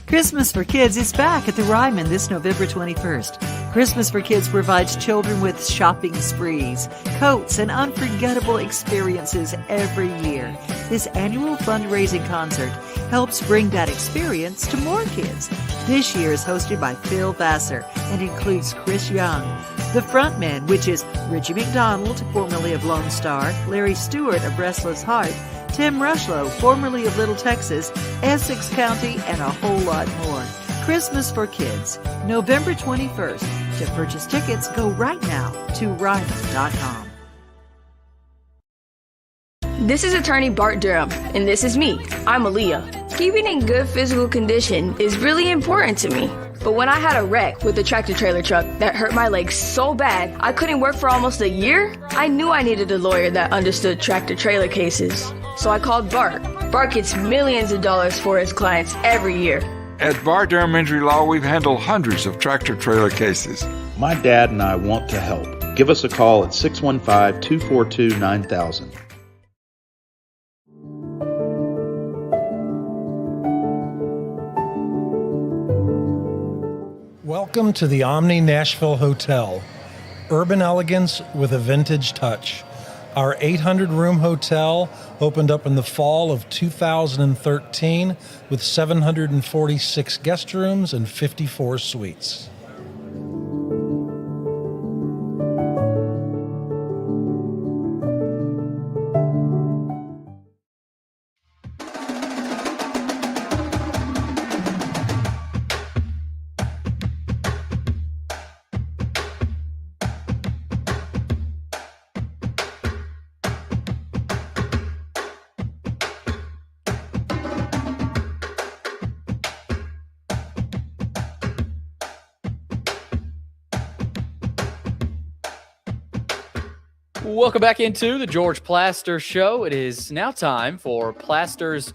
Christmas for Kids is back at the Ryman this November 21st. Christmas for Kids provides children with shopping sprees, coats, and unforgettable experiences every year. This annual fundraising concert helps bring that experience to more kids. This year is hosted by Phil Vassar and includes Chris Young. The frontmen, which is Richie McDonald, formerly of Lone Star, Larry Stewart of Restless Heart, Tim Rushlow, formerly of Little Texas, Essex County, and a whole lot more. Christmas for Kids, November 21st. To purchase tickets, go right now to Ryman.com. This is attorney Bart Durham, and this is me. I'm Aaliyah. Keeping in good physical condition is really important to me. But when I had a wreck with a tractor trailer truck that hurt my legs so bad I couldn't work for almost a year, I knew I needed a lawyer that understood tractor trailer cases. So I called Bart. Bart gets millions of dollars for his clients every year. At Bart Durham Injury Law, we've handled hundreds of tractor trailer cases. My dad and I want to help. Give us a call at 615-242-9000. Welcome to the Omni Nashville Hotel. Urban elegance with a vintage touch. Our 800-room hotel opened up in the fall of 2013 with 746 guest rooms and 54 suites. Welcome back into the George Plaster Show. It is now time for Plaster's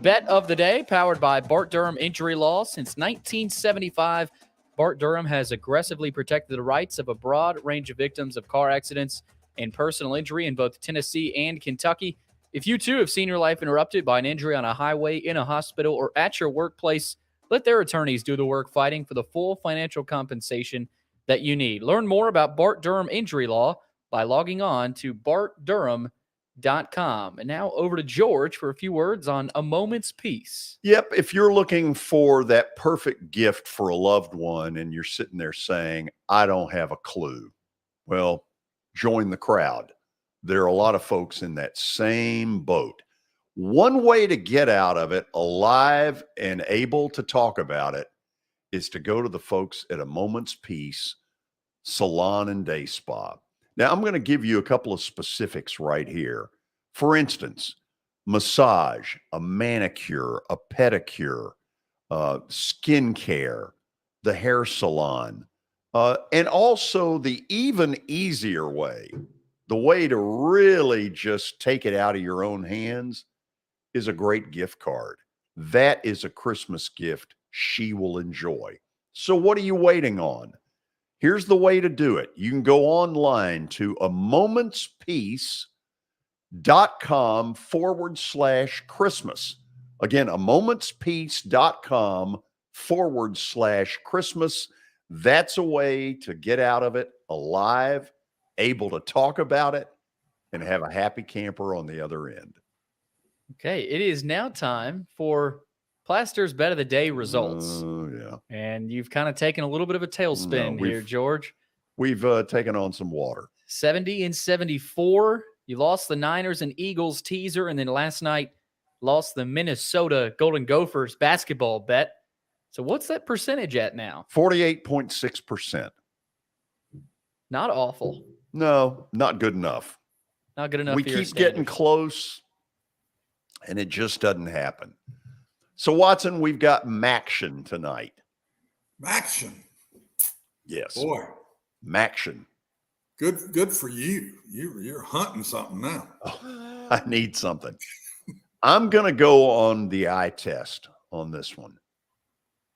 Bet of the Day, powered by Bart Durham Injury Law. Since 1975, Bart Durham has aggressively protected the rights of a broad range of victims of car accidents and personal injury in both Tennessee and Kentucky. If you too have seen your life interrupted by an injury on a highway, in a hospital, or at your workplace, let their attorneys do the work fighting for the full financial compensation that you need. Learn more about Bart Durham Injury Law by logging on to bartdurham.com. And now over to George for a few words on A Moment's Peace. Yep. If you're looking for that perfect gift for a loved one and you're sitting there saying, I don't have a clue, well, join the crowd. There are a lot of folks in that same boat. One way to get out of it alive and able to talk about it is to go to the folks at A Moment's Peace Salon and Day Spa. Now, I'm going to give you a couple of specifics right here. For instance, massage, a manicure, a pedicure, skin care, the hair salon, and also the even easier way, the way to really just take it out of your own hands is a great gift card. That is a Christmas gift she will enjoy. So what are you waiting on? Here's the way to do it. You can go online to amomentspeace.com/Christmas. Again, amomentspeace.com/Christmas. That's a way to get out of it alive, able to talk about it, and have a happy camper on the other end. Okay, it is now time for Plaster's Bet of the Day results. Yeah. And you've kind of taken a little bit of a tailspin here, George. We've taken on some water. 70-74. You lost the Niners and Eagles teaser, and then last night lost the Minnesota Golden Gophers basketball bet. So what's that percentage at now? 48.6%. Not awful. No, not good enough. Not good enough. We keep getting close, and it just doesn't happen. So, Watson, we've got Maction tonight. Maction. Yes. Boy. Maction. Good for you. You're hunting something now. Oh, I need something. I'm going to go on the eye test on this one.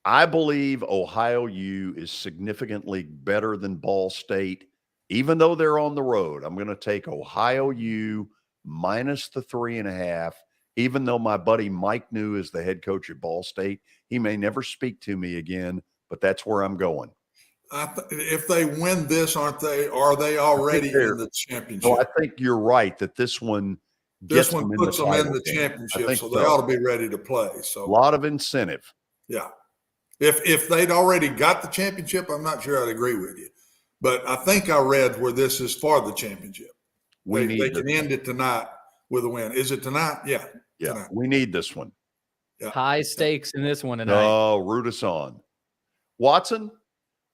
I believe Ohio U is significantly better than Ball State, even though they're on the road. I'm going to take Ohio U minus the 3.5, even though my buddy Mike New is the head coach at Ball State. He may never speak to me again, but that's where I'm going. If they win this, are they already in the championship? No, I think you're right that this one puts them in the championship, so they ought to be ready to play. So a lot of incentive. Yeah. If they'd already got the championship, I'm not sure I'd agree with you. But I think I read where this is for the championship. They can end it tonight with a win. Is it tonight? Yeah. Yeah. Tonight. We need this one. Yeah. High stakes in this one tonight. Oh, root us on. Watson,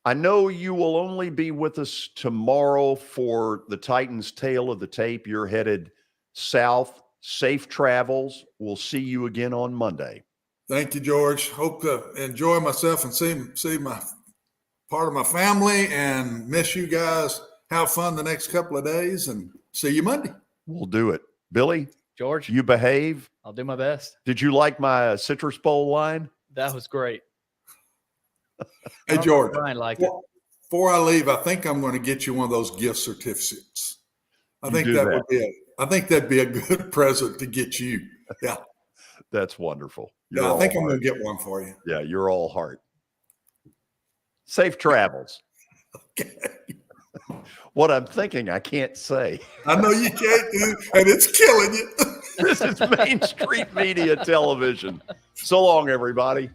I know you will only be with us tomorrow for the Titans' Tale of the Tape. You're headed south. Safe travels. We'll see you again on Monday. Thank you, George. Hope to enjoy myself and see my part of my family and miss you guys. Have fun the next couple of days and see you Monday. We'll do it. Billy? George? You behave? I'll do my best. Did you like my Citrus Bowl line? That was great. Hey, George. Brian liked it. Before I leave, I think I'm going to get you one of those gift certificates. I think that'd be a good present to get you. Yeah. That's wonderful. Yeah, I think I'm going to get one for you. Yeah, you're all heart. Safe travels. Okay. What I'm thinking, I can't say. I know you can't do, and it's killing you. This is Main Street Media Television. So long, everybody.